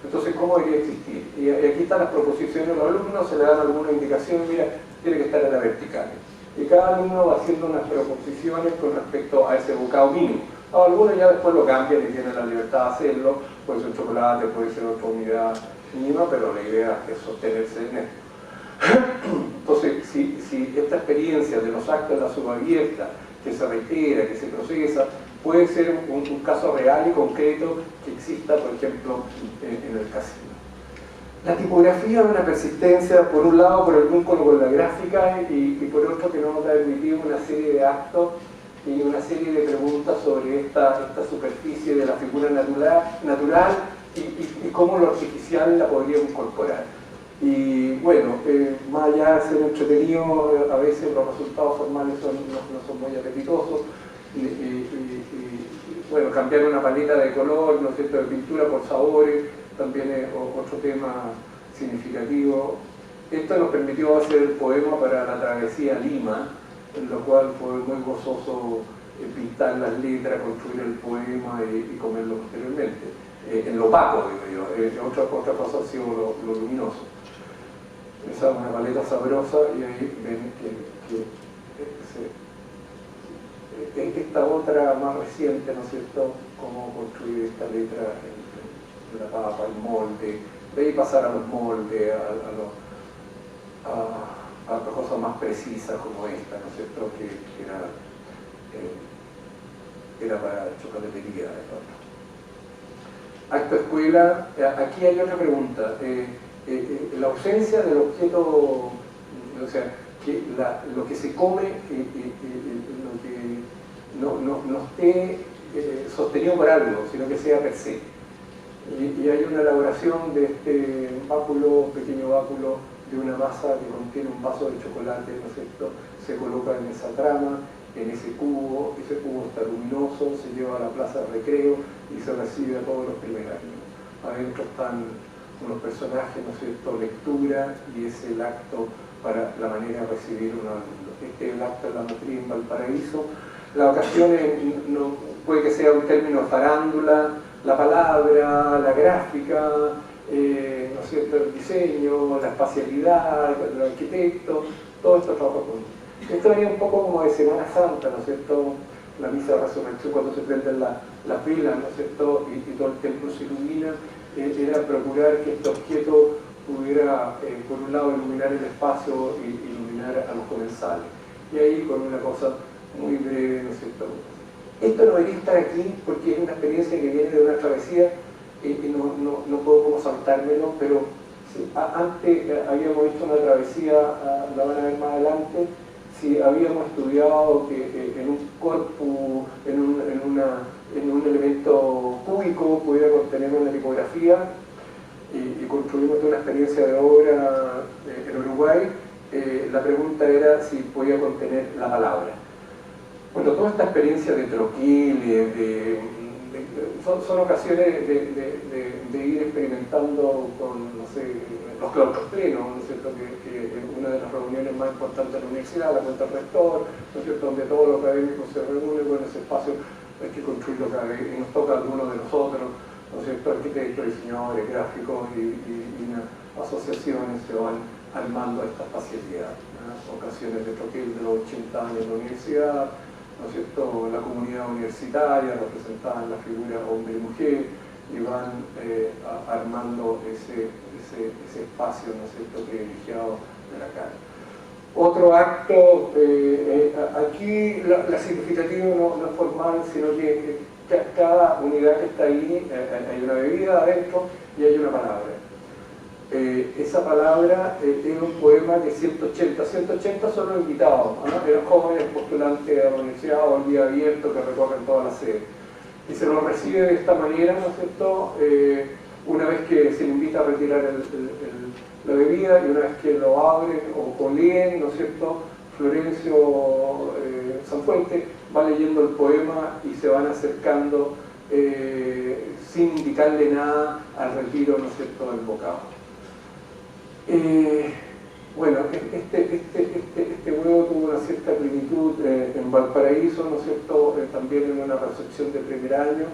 Entonces, ¿cómo debería existir? Y aquí están las proposiciones de los alumnos, se le dan alguna indicación, mira, tiene que estar en la vertical. Y cada alumno va haciendo unas proposiciones con respecto a ese bocado mínimo. Algunos ya después lo cambian y tienen la libertad de hacerlo, puede ser chocolate, puede ser otra unidad mínima, pero la idea es sostenerse en esto. Entonces, si esta experiencia de los actos de la subabierta, que se reitera, que se procesa, puede ser un caso real y concreto que exista, por ejemplo, en el casino. La tipografía es una persistencia, por un lado, por el vínculo con la gráfica y por otro, que nos ha permitido una serie de actos y una serie de preguntas sobre esta superficie de la figura natural y cómo lo artificial la podríamos incorporar. Y bueno, más allá de ser entretenido, a veces los resultados formales no son muy apetitosos. Bueno, cambiar una paleta de color, ¿no es cierto?, de pintura por sabores, también es otro tema significativo. Esto nos permitió hacer el poema para la travesía a Lima, en lo cual fue muy gozoso pintar las letras, construir el poema y comerlo posteriormente. En lo opaco, digo yo, otra cosa ha sido lo luminoso. Esa es una paleta sabrosa y ahí ven que esta otra más reciente, ¿no es cierto?, cómo construir esta letra en la papa, el molde, De ahí pasar a los moldes, a otras cosas más precisas como esta, ¿no es cierto?, que era para chocolatería. Acto escuela, aquí hay otra pregunta. La ausencia del objeto, o sea, que lo que se come, lo que no esté sostenido por algo, sino que sea per se. Y hay una elaboración de este báculo, pequeño báculo, de una masa que contiene un vaso de chocolate, ¿no es cierto? Se coloca en esa trama, en ese cubo está luminoso, se lleva a la plaza de recreo y se recibe a todos los primeros años. Adentro están unos personajes, ¿no es cierto?, lectura, y es el acto para la manera de recibir un alumno. Este es el acto de la matriz en Valparaíso. La ocasión puede que sea un término farándula, la palabra, la gráfica, ¿no es cierto?, el diseño, la espacialidad, el arquitecto, todo esto trabaja juntos. Esto venía un poco como de Semana Santa, ¿no es cierto?, la misa de resurrección, cuando se prenden las velas, ¿no es cierto?, y todo el templo se ilumina, era procurar que este objeto pudiera, por un lado, iluminar el espacio y iluminar a los comensales. Y ahí con una cosa muy breve, ¿no es cierto?, esto no debería estar aquí porque es una experiencia que viene de una travesía y no puedo como saltármelo, pero sí, antes habíamos hecho una travesía, la van a ver más adelante, si habíamos estudiado que en un cuerpo, en un elemento cúbico pudiera contener una tipografía y construimos una experiencia de obra en Uruguay, la pregunta era si podía contener la palabra. Bueno, toda esta experiencia de troquel, son ocasiones de ir experimentando con, no sé, los claustros plenos, ¿no es cierto?, que es una de las reuniones más importantes de la universidad, la cuenta del rector, ¿no es cierto?, donde todos los académicos se reúnen, bueno, ese espacio hay que construirlo cada vez, y nos toca a algunos de nosotros, ¿no es cierto?, arquitectos, diseñadores, gráficos y asociaciones se van armando esta espacialidad, ¿no? Ocasiones de troquel de los 80 años en la universidad, ¿no es cierto?, la comunidad universitaria representada en la figura hombre y mujer, y van armando ese espacio, ¿no es cierto?, privilegiado de la cara. Otro acto, aquí la significativa no es formal, sino que cada unidad que está ahí, hay una bebida adentro y hay una palabra. Esa palabra es un poema de 180 son los invitados, ¿no?, de los jóvenes postulantes de la universidad o el día abierto que recorren toda la sede. Y se lo recibe de esta manera, ¿no es cierto?, una vez que se le invita a retirar la bebida y una vez que lo abren o leen, ¿no es cierto?, Florencio Sanfuente va leyendo el poema y se van acercando sin indicarle nada al retiro, ¿no es cierto?, del bocado. Bueno, este huevo tuvo una cierta plenitud en Valparaíso, ¿no es cierto?, también en una recepción de primer año.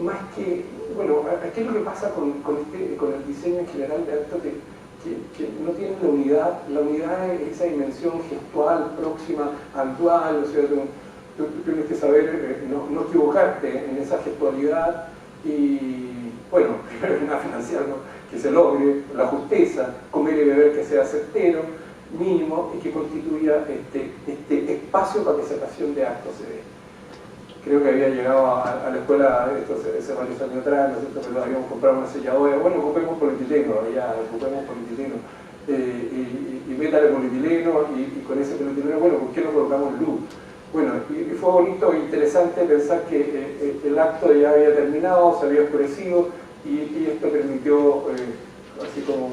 Más que, bueno, aquí lo que pasa con el diseño en general de acto que no tiene la unidad es esa dimensión gestual, próxima, actual, o sea, tú tienes que saber no equivocarte en esa gestualidad y, bueno, primero que nada financiar, ¿no?, que se logre la justeza, comer y beber que sea certero, mínimo, y que constituya este espacio para que esa ocasión de acto se dé. Creo que había llegado a la escuela, esto hace varios años atrás, ¿no es cierto?, pero habíamos comprado una selladora, bueno, ocupemos polietileno, ya, ocupemos polietileno, y métale polietileno, y con ese polietileno, bueno, ¿por qué no colocamos luz? Bueno, y fue bonito e interesante pensar que el acto ya había terminado, se había oscurecido, y esto permitió, así como un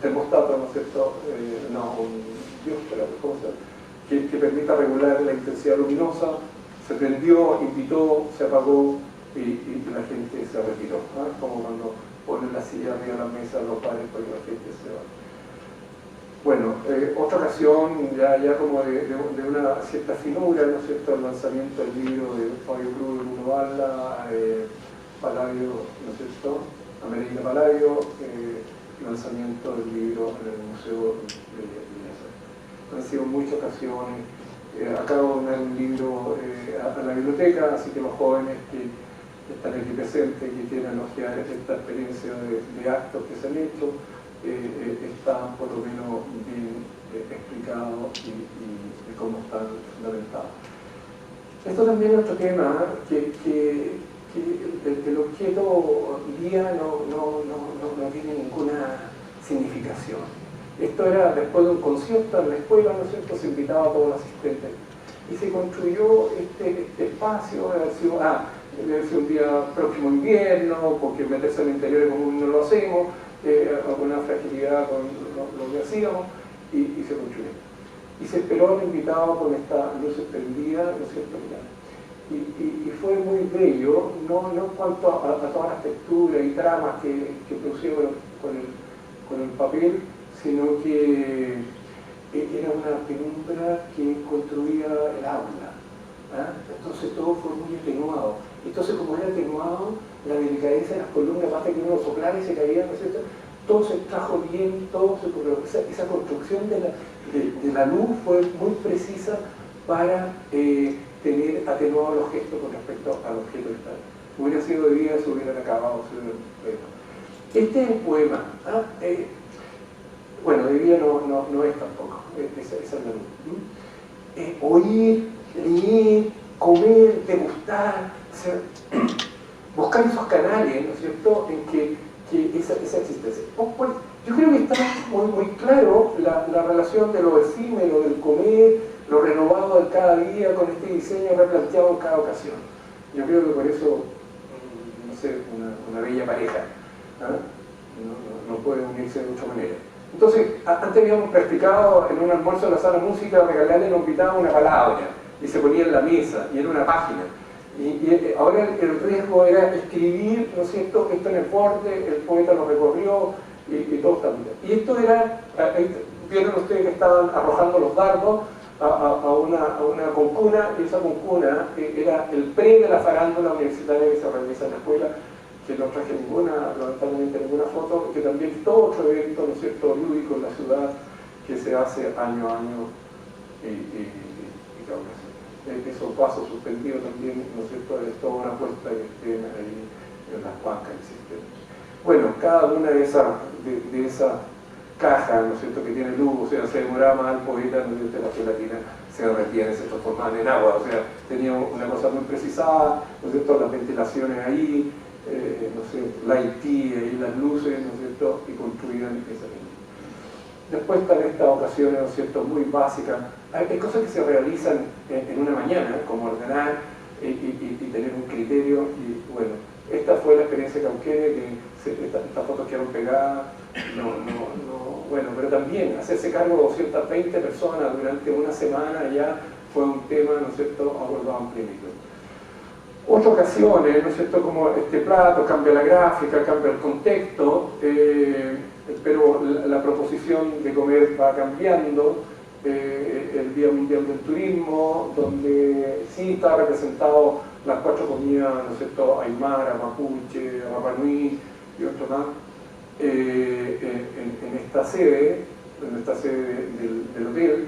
termostato, ¿no es cierto?, ¿cómo se llama?, que permita regular la intensidad luminosa. Se prendió, invitó, se apagó y la gente se retiró, ¿no? Como cuando ponen la silla arriba de la mesa los padres para que la gente se va. Bueno, otra ocasión ya como de una cierta finura, ¿no es cierto?, el lanzamiento del libro de Fabio Cruz y Bruno Balla, Palladio, ¿no es cierto?, Amereina Palladio, lanzamiento del libro en el Museo de Bellas Artes. Han sido muchas ocasiones. Acabo de donar un libro a la biblioteca, así que los jóvenes están aquí presentes, que quieran hojear esta experiencia de actos que se han hecho, están por lo menos bien explicados y cómo están fundamentados. Esto también es otro tema, que el objeto guía no tiene ninguna significación. Esto era después de un concierto en la escuela, ¿no es cierto? Se invitaba a todos los asistentes y se construyó este espacio, debe ser un día próximo invierno, porque meterse al interior como no lo hacemos, alguna fragilidad con lo que hacíamos, y se construyó. Y se esperó al invitado con esta luz prendida, ¿no es cierto? Y fue muy bello, no en cuanto a todas las texturas y tramas que producieron con el papel, sino que era una penumbra que construía el aula. Entonces todo fue muy atenuado. Entonces, como era atenuado, la delicadeza de las columnas, basta que uno soplara y se caía, ¿no es cierto? Todo se trajo bien, esa construcción de la luz fue muy precisa para tener atenuado los gestos con respecto al objeto que está. Hubiera sido de día, se hubieran acabado. Este es el poema. Bueno, de día no es tampoco, esa es la luz. Oír, leer, comer, degustar, buscar esos canales, ¿no es cierto?, en que esa existencia. Yo creo que está muy claro la relación de lo efímero, del comer, lo renovado de cada día con este diseño replanteado en cada ocasión. Yo creo que por eso, no sé, una bella pareja no puede unirse de otra manera. Entonces, antes habíamos practicado en un almuerzo en la sala de música, regalarle a los invitados una palabra y se ponía en la mesa y en una página. Y ahora el riesgo era escribir, ¿no es cierto?, esto en el borde, el poeta lo recorrió y todo está bien. Y esto era, vieron ustedes que estaban arrojando los dardos a una concuna, y esa concuna era el pre de la farándula universitaria que se realiza en la escuela, que no traje lamentablemente ninguna foto, que también es todo otro evento, ¿no es cierto?, lúdico en la ciudad, que se hace año a año y cada vez. Esos pasos suspendidos también, ¿no es cierto?, es toda una apuesta que estén ahí en las bancas existentes. Bueno, cada una de esas cajas, ¿no es cierto?, que tiene luz, o sea, se demoraba más el poeta, ¿no es cierto?, la gelatina se derretía, se transformaban en agua, o sea, tenía una cosa muy precisada, ¿no es cierto?, las ventilaciones ahí, no sé, la IT y las luces, ¿no es cierto?, y construían esa línea. Después están estas ocasiones, ¿no es cierto?, muy básicas. Hay cosas que se realizan en una mañana, como ordenar y tener un criterio, y bueno, esta fue la experiencia cauqueña, que estas fotos quedaron pegadas, bueno, pero también hacerse cargo de 220 personas durante una semana ya fue un tema, ¿no es cierto?, abordado ampliamente. Otras ocasiones, ¿no es cierto?, como este plato, cambia la gráfica, cambia el contexto, pero la proposición de comer va cambiando. El Día Mundial del Turismo, donde sí está representado las 4 comidas, ¿no es cierto?, aymara, mapuche, rapanui y otro más, en esta sede del hotel,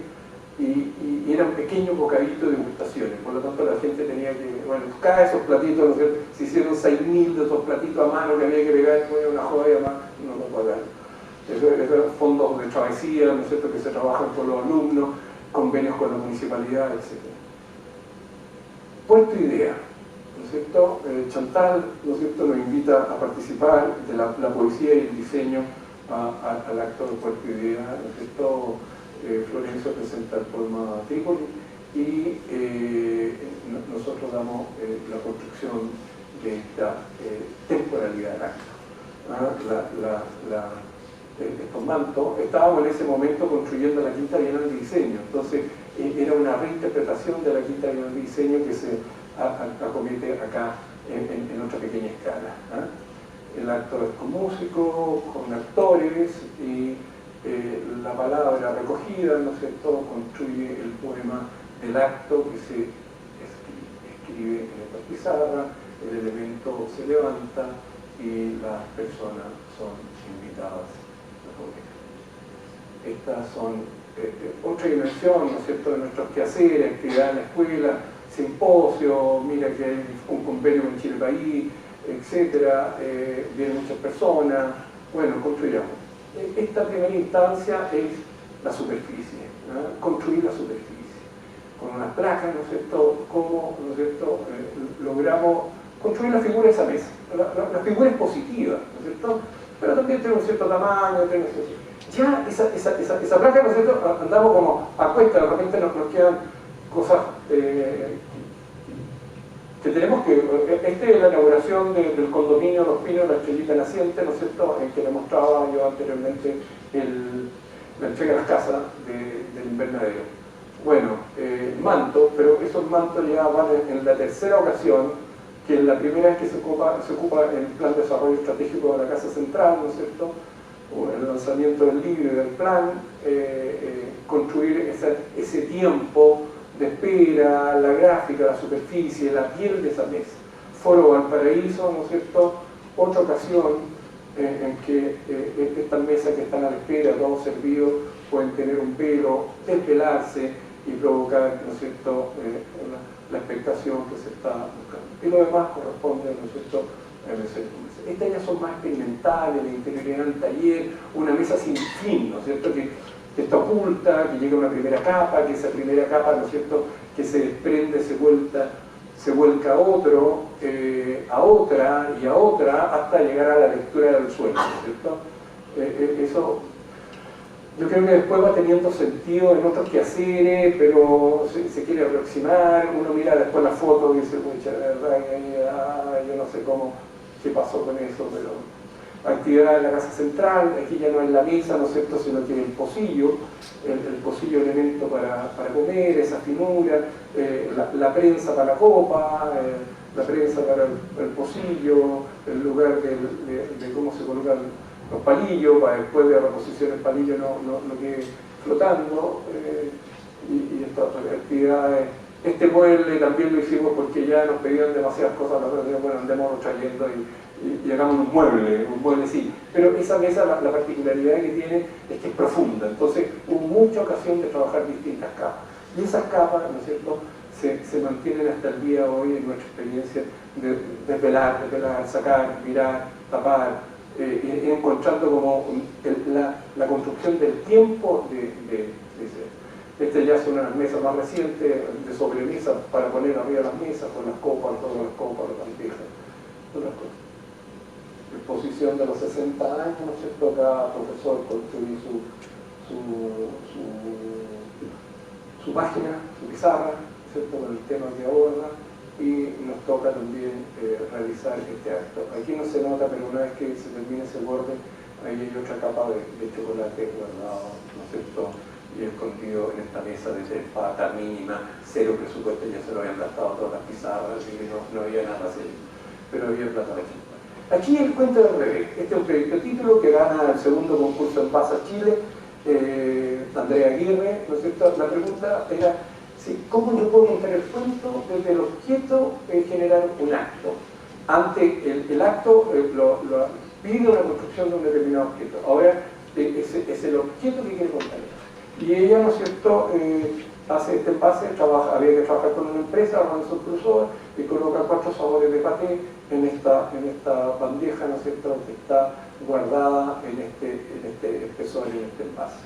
y eran pequeños bocaditos de degustaciones. Por lo tanto, la gente tenía que, bueno, cada esos platitos, ¿no es cierto?, se hicieron 6.000 de esos platitos a mano que había que pegar, una joya más, no lo pagaron. Esos fondos de travesía, ¿no es cierto?, que se trabajan con los alumnos, convenios con la municipalidad, etc. Puerto Idea, ¿no es cierto? Chantal, ¿no es cierto?, nos invita a participar de la poesía y el diseño al acto de Puerto Idea, ¿no es cierto? Florencio presenta el poema Trípoli y nosotros damos la construcción de esta temporalidad del acto. Estos mantos, estábamos en ese momento construyendo la Quinta Bienal de Diseño, entonces era una reinterpretación de la Quinta Bienal de Diseño que se acomete acá en otra pequeña escala. El acto es con músicos, con actores, y la palabra recogida, ¿no es cierto?, construye el poema del acto que se escribe en esta pizarra, el elemento se levanta y las personas son invitadas. Estas son otra dimensión, ¿no es cierto?, de nuestros quehaceres, actividad en la escuela. simposio, mira que hay un convenio con Chile País, etcétera, vienen muchas personas, bueno, construyamos. Esta primera instancia es la superficie, ¿no? Construir la superficie. Con unas placas, ¿no es cierto?, cómo, ¿no es cierto?, logramos construir la figura de esa mesa. La figura es positiva, ¿no es cierto?, pero también tiene un cierto tamaño, tiene un cierto... Ya esa placa, ¿no es cierto?, andamos como a cuesta, de repente nos quedan cosas que tenemos que... Esta es la inauguración del condominio Los Pinos, la Estrellita Naciente, ¿no es cierto?, en que le mostraba yo anteriormente la entrega de las casas del invernadero. Bueno, manto, pero esos mantos ya van en la tercera ocasión, que es la primera vez que se ocupa el plan de desarrollo estratégico de la Casa Central, ¿no es cierto?, el lanzamiento del libro y del plan, construir ese tiempo de espera, la gráfica, la superficie, la piel de esa mesa. Foro Valparaíso, ¿no es cierto?, otra ocasión en que estas mesas que están a la espera, todos servidos, pueden tener un pelo, desvelarse y provocar, ¿no es cierto?, la expectación que se está buscando. Y lo demás corresponde, ¿no es cierto?, en el centro. Estas ya son más experimentales, la interioridad del taller, una mesa sin fin, ¿no es cierto?, que está oculta, que llega a una primera capa, que esa primera capa, ¿no es cierto?, que se desprende, se vuelca a otro, a otra y a otra, hasta llegar a la lectura del suelo, ¿no es cierto? Eso yo creo que después va teniendo sentido en otros quehaceres, pero se quiere aproximar, uno mira después la foto y dice, pucha, la verdad, yo no sé qué pasó con eso, pero actividad de la Casa Central, aquí ya no es la mesa, ¿no es cierto?, sino que el pocillo elemento para comer, esa finura, la prensa para la copa, la prensa para el pocillo, el lugar de cómo se colocan los palillos, para después de la reposición el palillo no quede flotando, y estas otras actividades. Este mueble también lo hicimos porque ya nos pedían demasiadas cosas, bueno, andemos trayendo y hagamos un mueble sí. Pero esa mesa, la particularidad que tiene es que es profunda, entonces hubo mucha ocasión de trabajar distintas capas. Y esas capas, ¿no es cierto?, se mantienen hasta el día de hoy en nuestra experiencia de desvelar, sacar, mirar, tapar, encontrando como la construcción del tiempo de ese. Estas ya son unas mesas más recientes, de sobremesa, para poner arriba las mesas, con las copas, todas las copas, las bandejas, todas las cosas. Exposición de los 60 años, ¿no es cierto?, cada profesor construye su página, su pizarra, ¿cierto?, con el tema que aborda, y nos toca también realizar este acto. Aquí no se nota, pero una vez que se termine ese borde, ahí hay otra capa de chocolate guardado, ¿no es cierto?, y escondido en esta mesa de pata mínima, cero presupuesto, ya se lo habían gastado todas las pizarras, así que no había nada serio, pero había plata de champán. Aquí el cuento del revés. Este es un proyecto título que gana el segundo concurso en Pasa Chile, Andrea Aguirre, ¿no es cierto? La pregunta era, ¿cómo yo puedo contar el cuento desde el objeto de generar un acto? Ante el acto pide una construcción de un determinado objeto. Ahora es el objeto que quiere contar. Y ella, ¿no es cierto?, hace este envase, había que trabajar con una empresa, Robinson Crusoe, y coloca 4 sabores de paté en esta bandeja, ¿no es cierto?, que está guardada en este espesor, en este envase.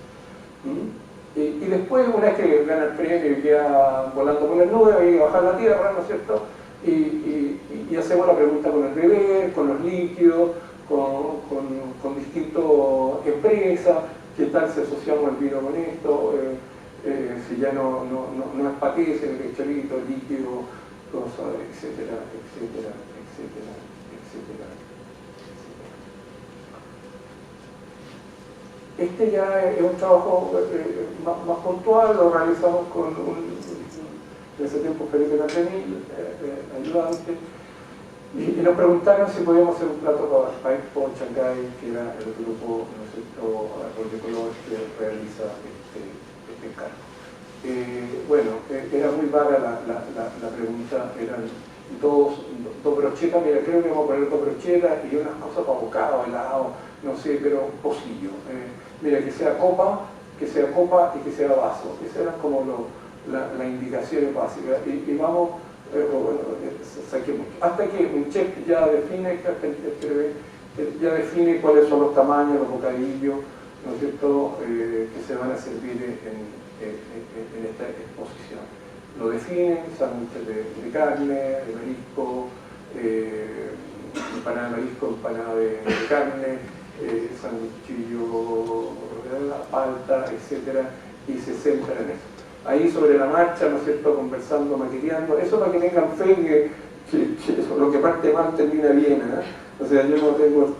Y después, una vez que gana el premio y queda volando por las nubes, hay que bajar la tierra, ¿no es cierto?, y hacemos la pregunta con el beber, con los líquidos, con distintas empresas, qué tal si asociamos el vino con esto, si ya no es paté, sino que es cholito, líquido, cosas, etcétera, etcétera, etcétera, etcétera. Este ya es un trabajo más puntual, lo realizamos con en ese tiempo Felipe Catenil, ayudante, y nos preguntaron si podíamos hacer un plato para Expo Shanghái, que era el grupo, ¿no es cierto?, Arroyo de Color, que realiza este encargo. Bueno, era muy vaga la pregunta, eran dos brochetas, mira, creo que vamos a poner 2 brochetas y unas cosas para bocado, helado, no sé, pero pocillo. Mira, que sea copa y que sea vaso. Esos eran como las indicaciones básicas. Y vamos, saquemos. Hasta que un chef ya define, ya define cuáles son los tamaños, los bocadillos, ¿no es cierto?, que se van a servir en esta exposición. Lo definen, sándwiches de carne, de marisco, empanada de marisco, empanada de carne, sanguichillo, palta, etcétera, y se centra en eso. Ahí sobre la marcha, ¿no es cierto?, conversando, maqueteando, eso para que tengan fe que lo que parte mal termina bien, ¿eh? O sea, yo no tengo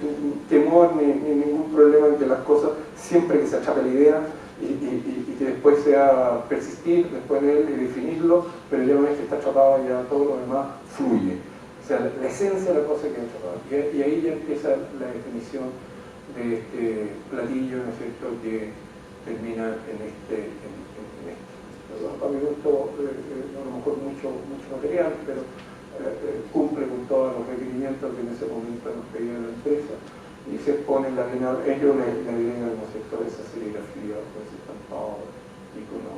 temor ni ningún problema en que las cosas, siempre que se achape la idea y que después sea persistir después en él y definirlo, pero ya una vez que está atrapado ya todo lo demás fluye. O sea, la esencia de la cosa que atrapado. Y ahí ya empieza la definición de este platillo, ¿no es cierto?, que termina en este. A mi gusto, a lo mejor mucho material, pero cumple con todos los requerimientos que en ese momento nos pedía la empresa y se expone en la bienal. Ellos le agregan, ¿no es cierto?, esa serigrafía, ese estampado, icono.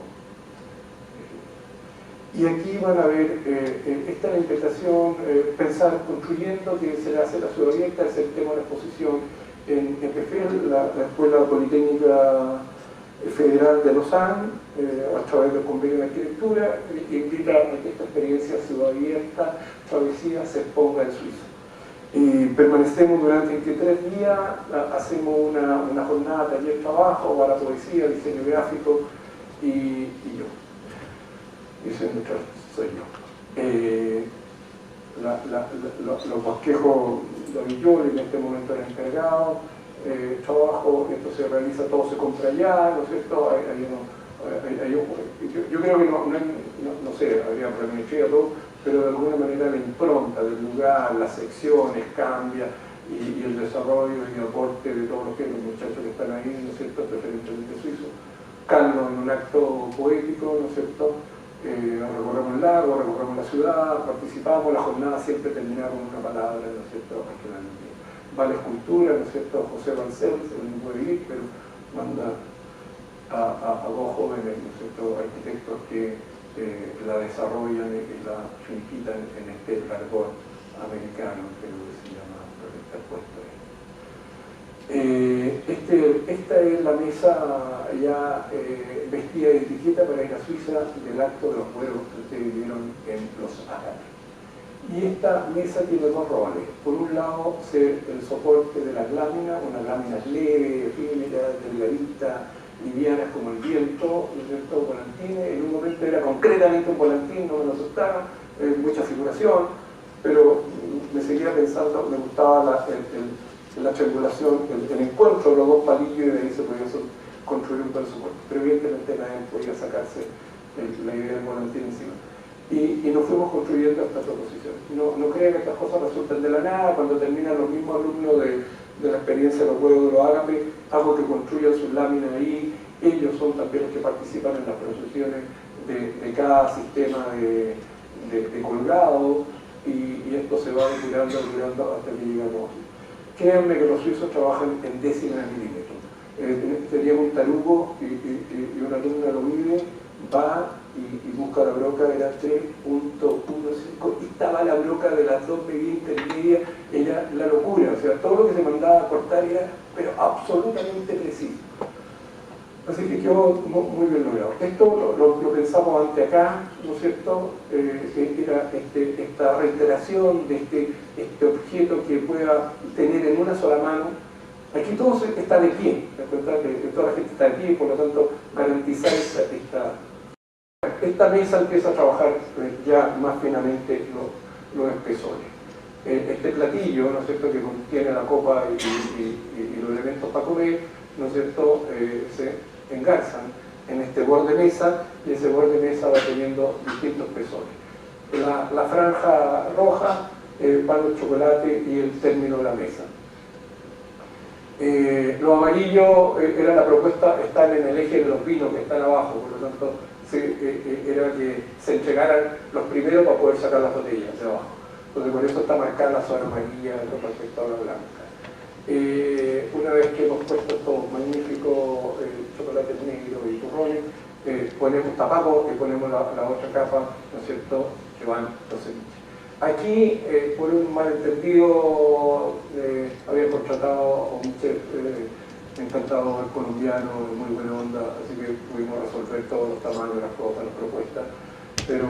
Y aquí van a ver, esta es la invitación, pensar construyendo, que se le hace la ciudad abierta, es el tema de la exposición en EPFEL, la Escuela Politécnica Federal de Lausanne, a través del convenio de arquitectura, invita a que esta experiencia ciudad abierta, travesía, se exponga en Suiza. Y permanecemos durante 23 días, hacemos una jornada, taller, trabajo, para poesía, diseño gráfico y yo. Diseño soy yo. Los bosquejos de yo en este momento era encargado. Trabajo, esto se realiza, todo se compra allá, ¿no es cierto? Yo creo que no sé, habría remetría todo, pero de alguna manera la impronta del lugar, las secciones cambia y el desarrollo y el aporte de todos los muchachos que están ahí, ¿no es cierto?, preferentemente suizos. Calmo en un acto poético, ¿no es cierto? Recorremos el lago, recorremos la ciudad, participamos, la jornada siempre terminaba con una palabra, ¿no es cierto?, va la escultura, ¿no es cierto?, José Bancells, él no puede ir, pero manda a dos jóvenes, ¿no es cierto?, arquitectos que la desarrollan y la impitan en este jargón americano, creo que se llama, pero está puesto ahí. Esta es la mesa ya vestida de etiqueta para ir a Suiza del acto de los vuelos que ustedes vieron en Los Árabes. Y esta mesa tiene dos roles. Por un lado, el soporte de las láminas, unas láminas leves, efímeras, delgaditas, livianas como el viento, ¿no es cierto?, volantines. En un momento era concretamente un volantín, no me lo asustaron, mucha figuración, pero me seguía pensando, me gustaba la triangulación, el encuentro de los dos palillos, y de ahí se podía construir un buen soporte. Pero evidentemente nadie podía sacarse la idea del volantín encima. Y nos fuimos construyendo esta proposición. No crean que estas cosas resultan de la nada. Cuando terminan los mismos alumnos de la experiencia de los huevos de los ágapes, hago que construyan sus láminas ahí. Ellos son también los que participan en las procesiones de cada sistema de colgado, y esto se va depurando hasta que llegamos. Créanme que los suizos trabajan en décimas de milímetros. Teníamos un tarugo y una alumna lo mide, va y busca la broca, era 3.15, y estaba la broca de las dos medidas intermedias, era la locura. O sea, todo lo que se mandaba a cortar era, pero absolutamente preciso. Así que quedó muy bien logrado. Esto lo pensamos ante acá, ¿no es cierto? Era esta reiteración de este objeto que pueda tener en una sola mano. Aquí todo está de pie, toda la gente está de pie, por lo tanto garantizar esta mesa empieza a trabajar ya más finamente los espesores. Este platillo, ¿no es cierto?, que contiene la copa y los elementos para comer, ¿no es cierto?, se engarzan en este borde mesa, y ese borde mesa va teniendo distintos espesores. La franja roja, pan de chocolate y el término de la mesa. Lo amarillo era la propuesta, estar en el eje de los vinos que están abajo, por lo tanto era que se entregaran los primeros para poder sacar las botellas de abajo. Entonces por eso está marcada la zona amarilla respecto a la blanca. Una vez que hemos puesto estos magníficos chocolates negros y turrones, tapamos y ponemos la otra capa, ¿no es cierto?, que van los ceviches. Aquí, por un malentendido, había contratado a un chef encantador colombiano, de muy buena onda, así que pudimos resolver todos los tamaños, las cosas, las propuestas, pero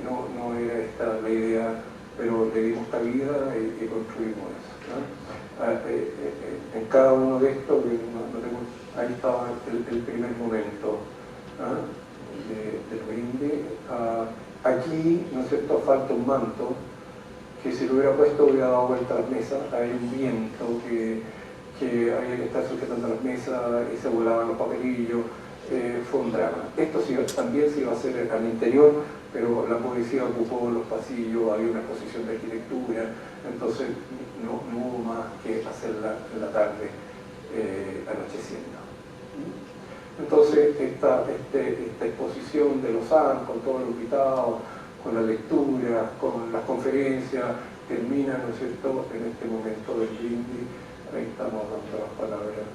no era esta la idea, pero le dimos cabida y construimos eso, ¿no? En cada uno de estos, ahí estaba el primer momento, ¿no?, del brindis. Aquí, ¿no es cierto?, falta un manto que si lo hubiera puesto hubiera dado vuelta a las mesas. Hay un viento que había que estar sujetando las mesas y se volaban los papelillos. Fue un drama. Esto sí, también se iba a hacer al interior, pero la policía ocupó los pasillos, había una exposición de arquitectura, entonces no hubo más que hacerla en la tarde, anocheciendo. Entonces esta exposición de Lausanne, con todos los invitados, con la lectura, con las conferencias, termina, ¿no es cierto?, en este momento del brindis. Ahí estamos dando las palabras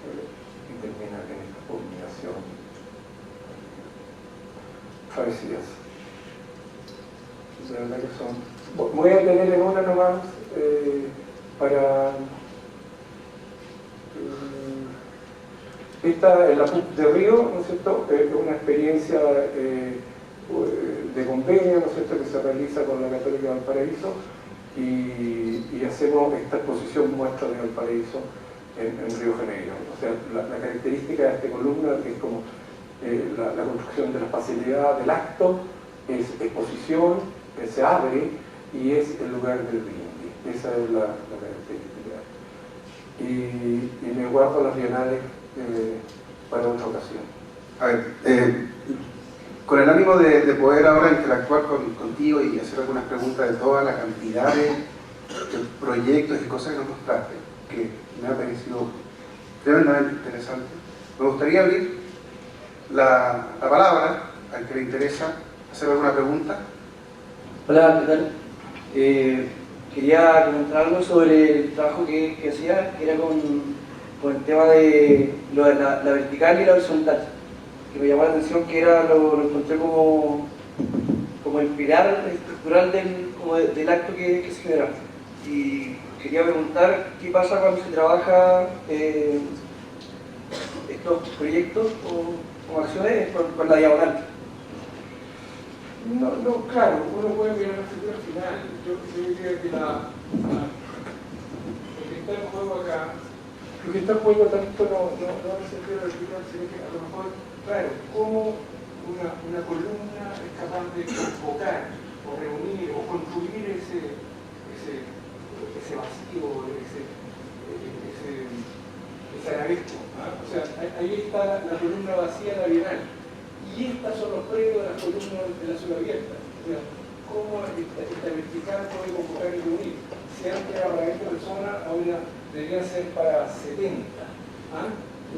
y termina en esta culminación. Travesías. De verdad que son. Voy a tener en una nomás para. Esta es la PUC de Río, ¿no es cierto?, es una experiencia de convenio, ¿no es cierto?, que se realiza con la Católica de Valparaíso y hacemos esta exposición muestra de Valparaíso en Río Janeiro. O sea, la característica de esta columna, que es como la construcción de la facilidad del acto, es exposición, se abre y es el lugar del brindis. Esa es la característica. Y me guardo las bienales para otra ocasión. A ver, con el ánimo de poder ahora interactuar contigo y hacer algunas preguntas de toda la cantidad de proyectos y cosas que nos mostraste, que me ha parecido tremendamente interesante, me gustaría abrir la palabra al que le interesa hacer alguna pregunta. Hola, ¿qué tal? Quería comentar algo sobre el trabajo que hacía, que era con el tema de la vertical y la horizontal, que me llamó la atención, que era lo encontré como el pilar estructural del acto que se genera. Y quería preguntar qué pasa cuando se trabaja estos proyectos o acciones con la diagonal. No, claro, uno puede mirar la estructura final. Yo diría que lo que está en juego acá, lo que está en juego tanto no es el sentido vertical, sino que a lo mejor, claro, cómo una columna es capaz de convocar o reunir o construir ese vacío, ese arabesco. O sea, ahí está la columna vacía, la bienal. Y estas son los predios de las columnas de la ciudad abierta. O sea, cómo esta vertical puede convocar y reunir. Si antes era para 20 personas, ahora deberían ser para 70.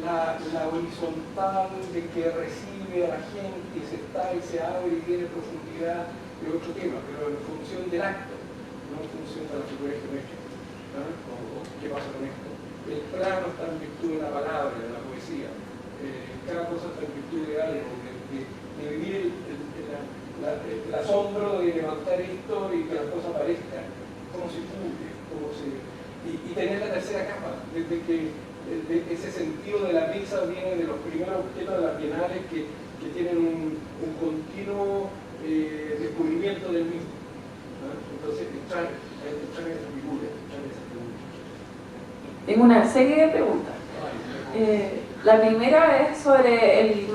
La horizontal de que recibe a la gente y se está y se abre y tiene profundidad de otro tema, pero en función del acto, no en función de la figura geométrica. O qué pasa con esto. El plano está en virtud de la palabra, de la poesía. Cada cosa está en virtud de algo, de vivir el asombro de levantar esto y que la cosa aparezca, cómo se cubre, y tener la tercera capa, desde que ese sentido de la mesa viene de los primeros objetos de las bienales que tienen un continuo descubrimiento del mismo. Entonces, entrar en esa figura, Tengo una serie de preguntas. La primera es sobre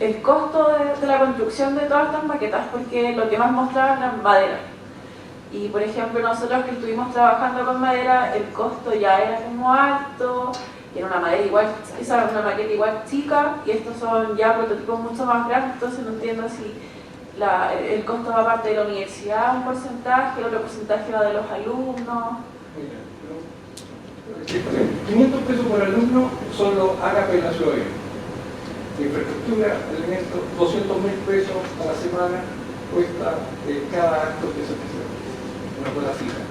el costo de la construcción de todas estas maquetas, porque lo que más mostraban era madera. Y por ejemplo, nosotros que estuvimos trabajando con madera, el costo ya era como alto, era una madera igual, esa era una maqueta igual chica, y estos son ya prototipos mucho más grandes, entonces no entiendo si el costo va parte de la universidad, un porcentaje, otro porcentaje va de los alumnos. 500 pesos por alumno son los ágapes en la ciudad abierta. Infraestructura, elementos, 200.000 pesos a la semana cuesta cada acto que se hace. Una buena cifra.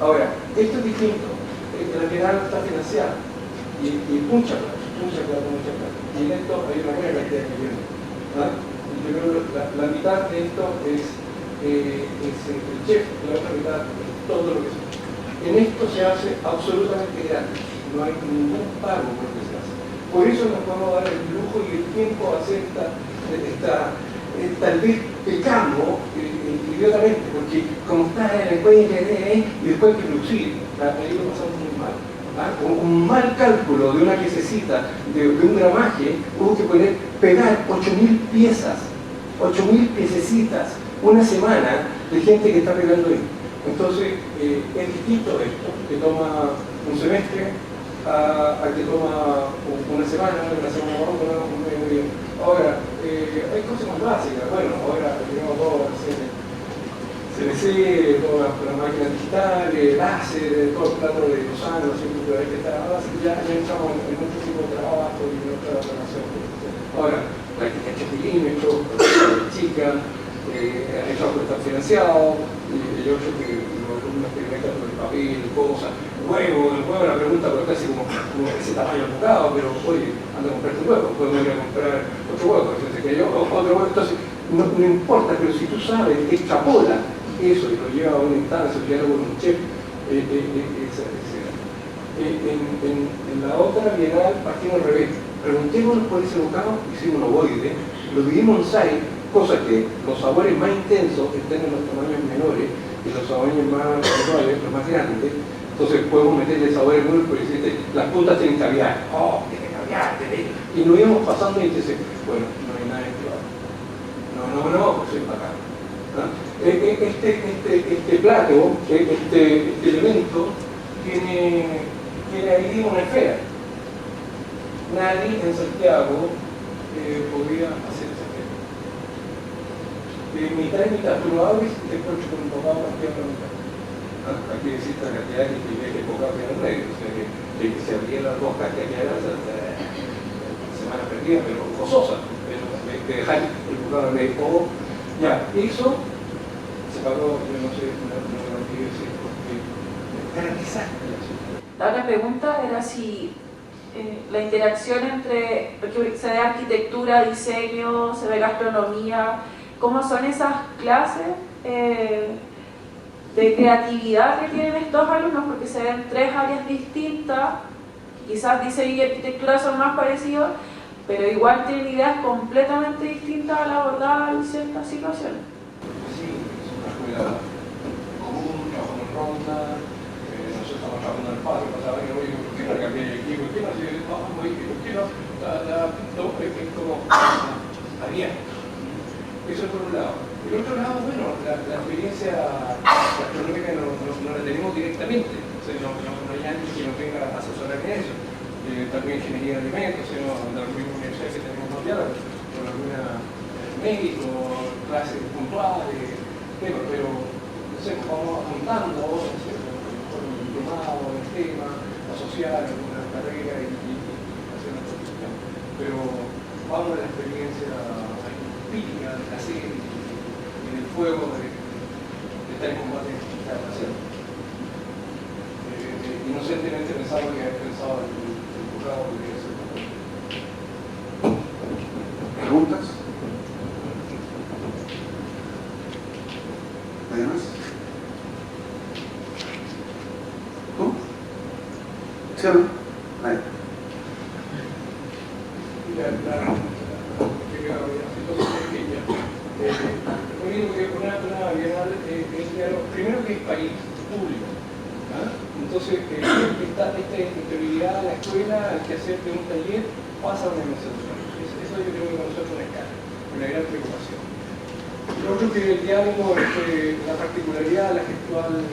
Ahora, esto es distinto. La bienal está financiada y mucha plata. mucha plata. Y en esto hay una buena cantidad de millones. Y yo creo que la mitad de esto es el chef, la otra mitad es todo lo que se hace. En esto se hace absolutamente gratis, no hay ningún pago por lo que se hace. Por eso nos podemos dar el lujo y el tiempo a hacer tal vez pecamos idiotamente, porque como está en la cuenta y después hay que producir, ahí lo pasamos muy mal. Un mal cálculo de una piececita, de un gramaje, hubo que pegar 8.000 piezas, 8.000 piececitas, una semana de gente que está pegando ahí. Entonces, es distinto esto, que toma un semestre, a que toma una semana otra, un medio. Ahora, hay cosas más básicas. Bueno, ahora tenemos todo CNC, todas las máquinas digitales, láser, todo el plano de los años, siempre hay que estar así, ya entramos en otro tipo de trabajo y en otra relación. Ahora, la arquitectura milímetros, chica, el trabajo está financiado, y otro que los alumnos experimentan con el papel, cosas, huevo, la pregunta pero casi como ese tamaño bocado, pero oye, anda a comprarte un huevo, podemos ir a comprar otro huevo, entonces que yo, otro huevo, entonces no importa, pero si tú sabes, extrapola eso y lo lleva a una instancia, lo lleva con un chef, en la otra bienal partimos al revés. Preguntémonos por ese bocado, hicimos un ovoide, lo dividimos en 6, cosa que los sabores más intensos estén en los tamaños menores y los sabores más actuales, los más grandes. Entonces podemos meterle sabores muy por decirte, las puntas tienen caviar, tiene caviar, y nos íbamos pasando y dice, bueno, no hay nada en privado. No, pues es bacán. Este plato, este elemento, tiene ahí una esfera. Nadie en Santiago podría hacer esa esfera. Mitad y mitad, tú lo abres y te pones con un bocado partido a la mitad. Aquí existe la cantidad de que bocado en el medio, o sea que se abrieran las dos casas que era semana perdida, pero gozosa, de dejar el bocado en el medio. Ya, eso se pagó, yo no sé, no quiero decir, porque garantizar el asunto. La otra pregunta era si la interacción entre, porque se ve arquitectura, diseño, se ve gastronomía, ¿cómo son esas clases de creatividad que tienen estos alumnos? Porque se ven 3 áreas distintas, quizás diseño y arquitectura son más parecidos, pero igual tienen ideas completamente distintas al abordar ciertas situaciones. Sí, es una escuela común, trabajamos en ronda, nosotros estamos trabajando en el patio, pasaba que oye, ¿por qué no cambié el equipo? ¿Por qué no hacer esto? ¿Por qué no? Es como abierto. Eso es por un lado. Por otro lado, bueno, la experiencia gastronómica no la tenemos directamente. O sea, no hay alguien que nos venga a asesorar en eso. También ingeniería de alimentos, de la misma universidad que tenemos más diálogo, con alguna médico, clases puntuales, pero no sé, vamos apuntando ahora, ¿no sé? Un diplomado en el tema, asociar alguna carrera y hacer una profesión. Pero vamos a la experiencia empírica de hacer en el fuego de estar en combate en la nación. Inocentemente pensaba que había pensado en ¿Preguntas? ¿Nadie más? ¿Tú? ¿Sí o no? Nadie. Primero que es país público. Entonces, esta interioridad a la escuela, al que hacer de un taller, pasa a una institución. Eso yo creo que para nosotros es una escala, una gran preocupación. Lo otro que el diálogo entre la particularidad de la gestual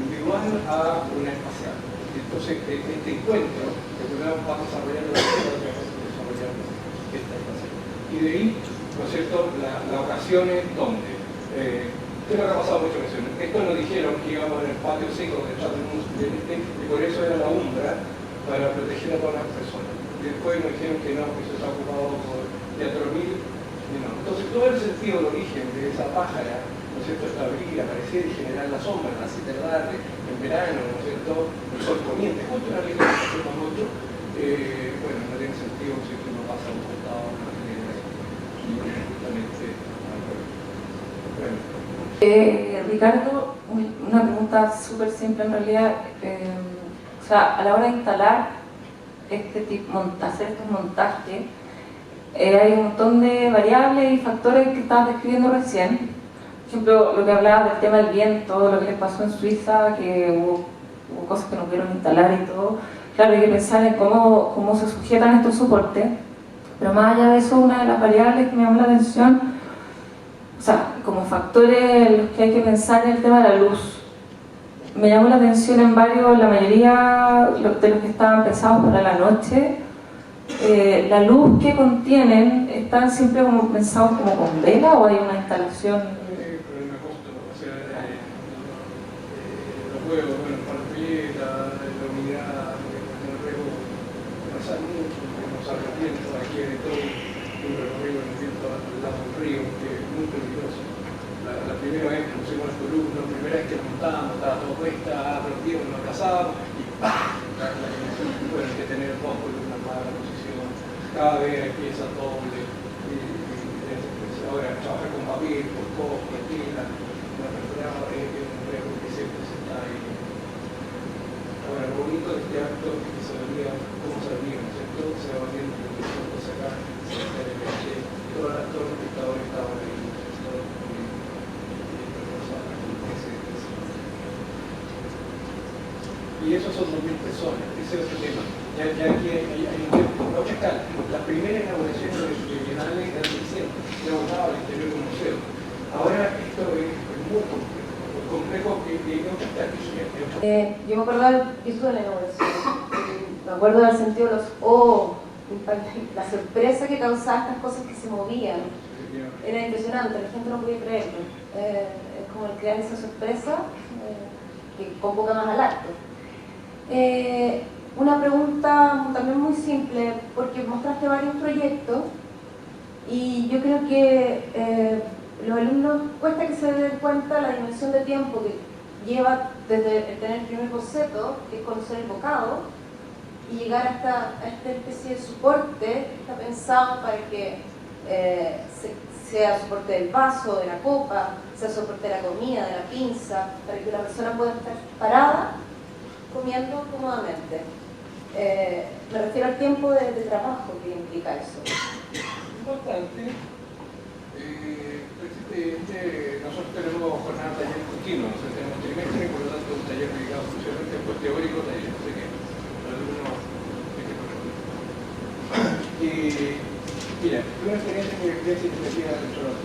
individual a una espacial. Entonces, este encuentro, que primero va a desarrollar la desarrollar esta espacial. Y de ahí, ¿no es cierto?, las ocasiones donde creo que ha pasado mucho mención. Esto nos dijeron que íbamos en el patio seco detrás del museo y por eso era la umbra para proteger a todas las personas. Y después nos dijeron que no, que eso está ocupado por Teatro Mil. No. Entonces todo el sentido de origen de esa pájara, ¿no es cierto?, establecer, aparecer y generar la sombra, la 7 de la tarde, en verano, ¿no es cierto?, el sol poniente, justo en la línea de mucho, bueno, no tiene sentido si es que no pasa un costado a una generación. Y justamente al revés. Bueno. Ricardo, una pregunta súper simple en realidad. O sea, a la hora de instalar este tipo, hacer estos montajes, hay un montón de variables y factores que estabas describiendo recién. Por ejemplo, lo que hablabas del tema del viento, lo que les pasó en Suiza, que hubo cosas que no pudieron instalar y todo. Claro, hay que pensar en cómo se sujetan estos soportes, pero más allá de eso, una de las variables que me llama la atención, o sea, como factores en los que hay que pensar es el tema de la luz. Me llamó la atención en la mayoría de los que estaban pensados para la noche, la luz que contienen, ¿están siempre como pensados como con vela o hay una instalación? Problema de costo, o sea, los huevos, bueno, para la la humedad, el riego pasa mucho, nos arrepiento, aquí hay todo un recorrido en el viento al lado del río, que es muy peligroso. La primera vez que pusimos las columnas, la primera vez que nos montábamos, estaba todo cuesta, aplaudíamos, nos abrazábamos y ¡pah! Bueno, hay que tener dos columnas más a la posición, cada vez hay piezas dobles. Ahora trabajar con papel, con costo, tela, la perforada es un riesgo que siempre se está ahí. Ahora, lo bonito de este acto es que se vería cómo se vería, ¿no es cierto? Se va viendo lo que se puede sacar, se va a leche, todos los espectadores estaban ahí, ¿no es cierto? Y esos son 2.000 personas, ese es otro tema. Ya aquí hay un tema, otra escala. La primera inauguración de los bienales era reciente, se abordaba al interior del museo. Ahora esto es muy complejo que tiene otra estrategia. Yo me acuerdo del piso de la inauguración, me acuerdo del sentido de los la sorpresa que causaba estas cosas que se movían. Era impresionante, la gente no podía creerlo. Es como el crear esa sorpresa que convoca más al acto. Una pregunta también muy simple, porque mostraste varios proyectos y yo creo que los alumnos cuesta que se den cuenta la dimensión de tiempo que lleva desde tener el primer boceto, que es conocer el bocado, y llegar hasta a esta especie de soporte que está pensado para que sea soporte del vaso, de la copa, sea soporte de la comida, de la pinza, para que la persona pueda estar parada comiendo cómodamente. Me refiero al tiempo de trabajo que implica eso. Importante. Nosotros tenemos jornada de taller continuo, nosotros tenemos trimestre, por lo tanto un taller dedicado exclusivamente a teórico taller, así que los alumnos hay que corregir. Mira, una experiencia muy experiencia que me decía dentro de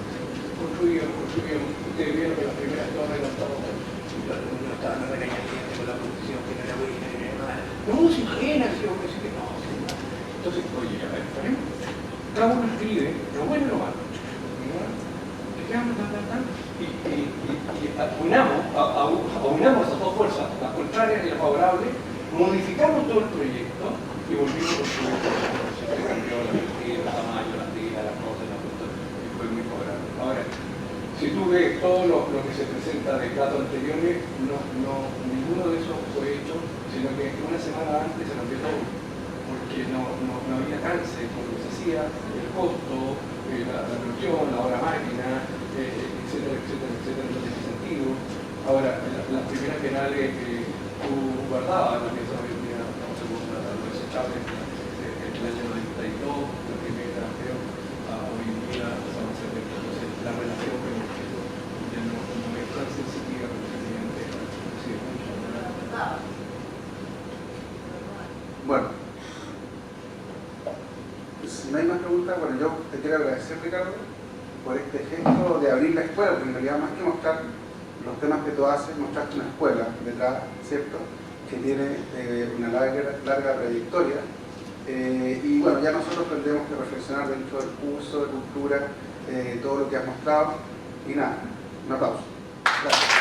construíamos, ustedes vieron que las primeras torres no estaban, los alumnos estaban a regañadientes con la producción que no era buena, que no era mala. No, se imagina, que no, entonces, oye, a ver, ponemos, cada uno escribe lo bueno y lo malo. Y aunamos esas dos fuerzas, las contrarias y las favorables, modificamos todo el proyecto y volvimos a construir todo. Se cambió la energía, el tamaño, las tiras, las cosas, y fue muy favorable. Ahora, si tú ves todo lo que se presenta de datos anteriores, ninguno de esos fue hecho, sino que una semana antes se cambió todo, porque no había alcance con lo que se hacía, el costo, la producción, la hora máquina, etcétera, no tiene sentido. Ahora, las primeras penales tú guardabas, lo que es hoy en día, lo desechable, el año 92, la primera, creo, hoy en día pasamos a ser de entonces la relación con el objeto ya no es tan sensitiva como el cliente, sí, mucho. Bueno, si no hay más preguntas, bueno, yo te quiero agradecer, Ricardo, por este gesto de abrir la escuela, porque en realidad más que mostrar los temas que tú haces, mostraste una escuela detrás, ¿cierto?, que tiene una larga trayectoria. Y bueno, ya nosotros tendremos que reflexionar dentro del curso de cultura, todo lo que has mostrado. Y nada, un aplauso. Gracias.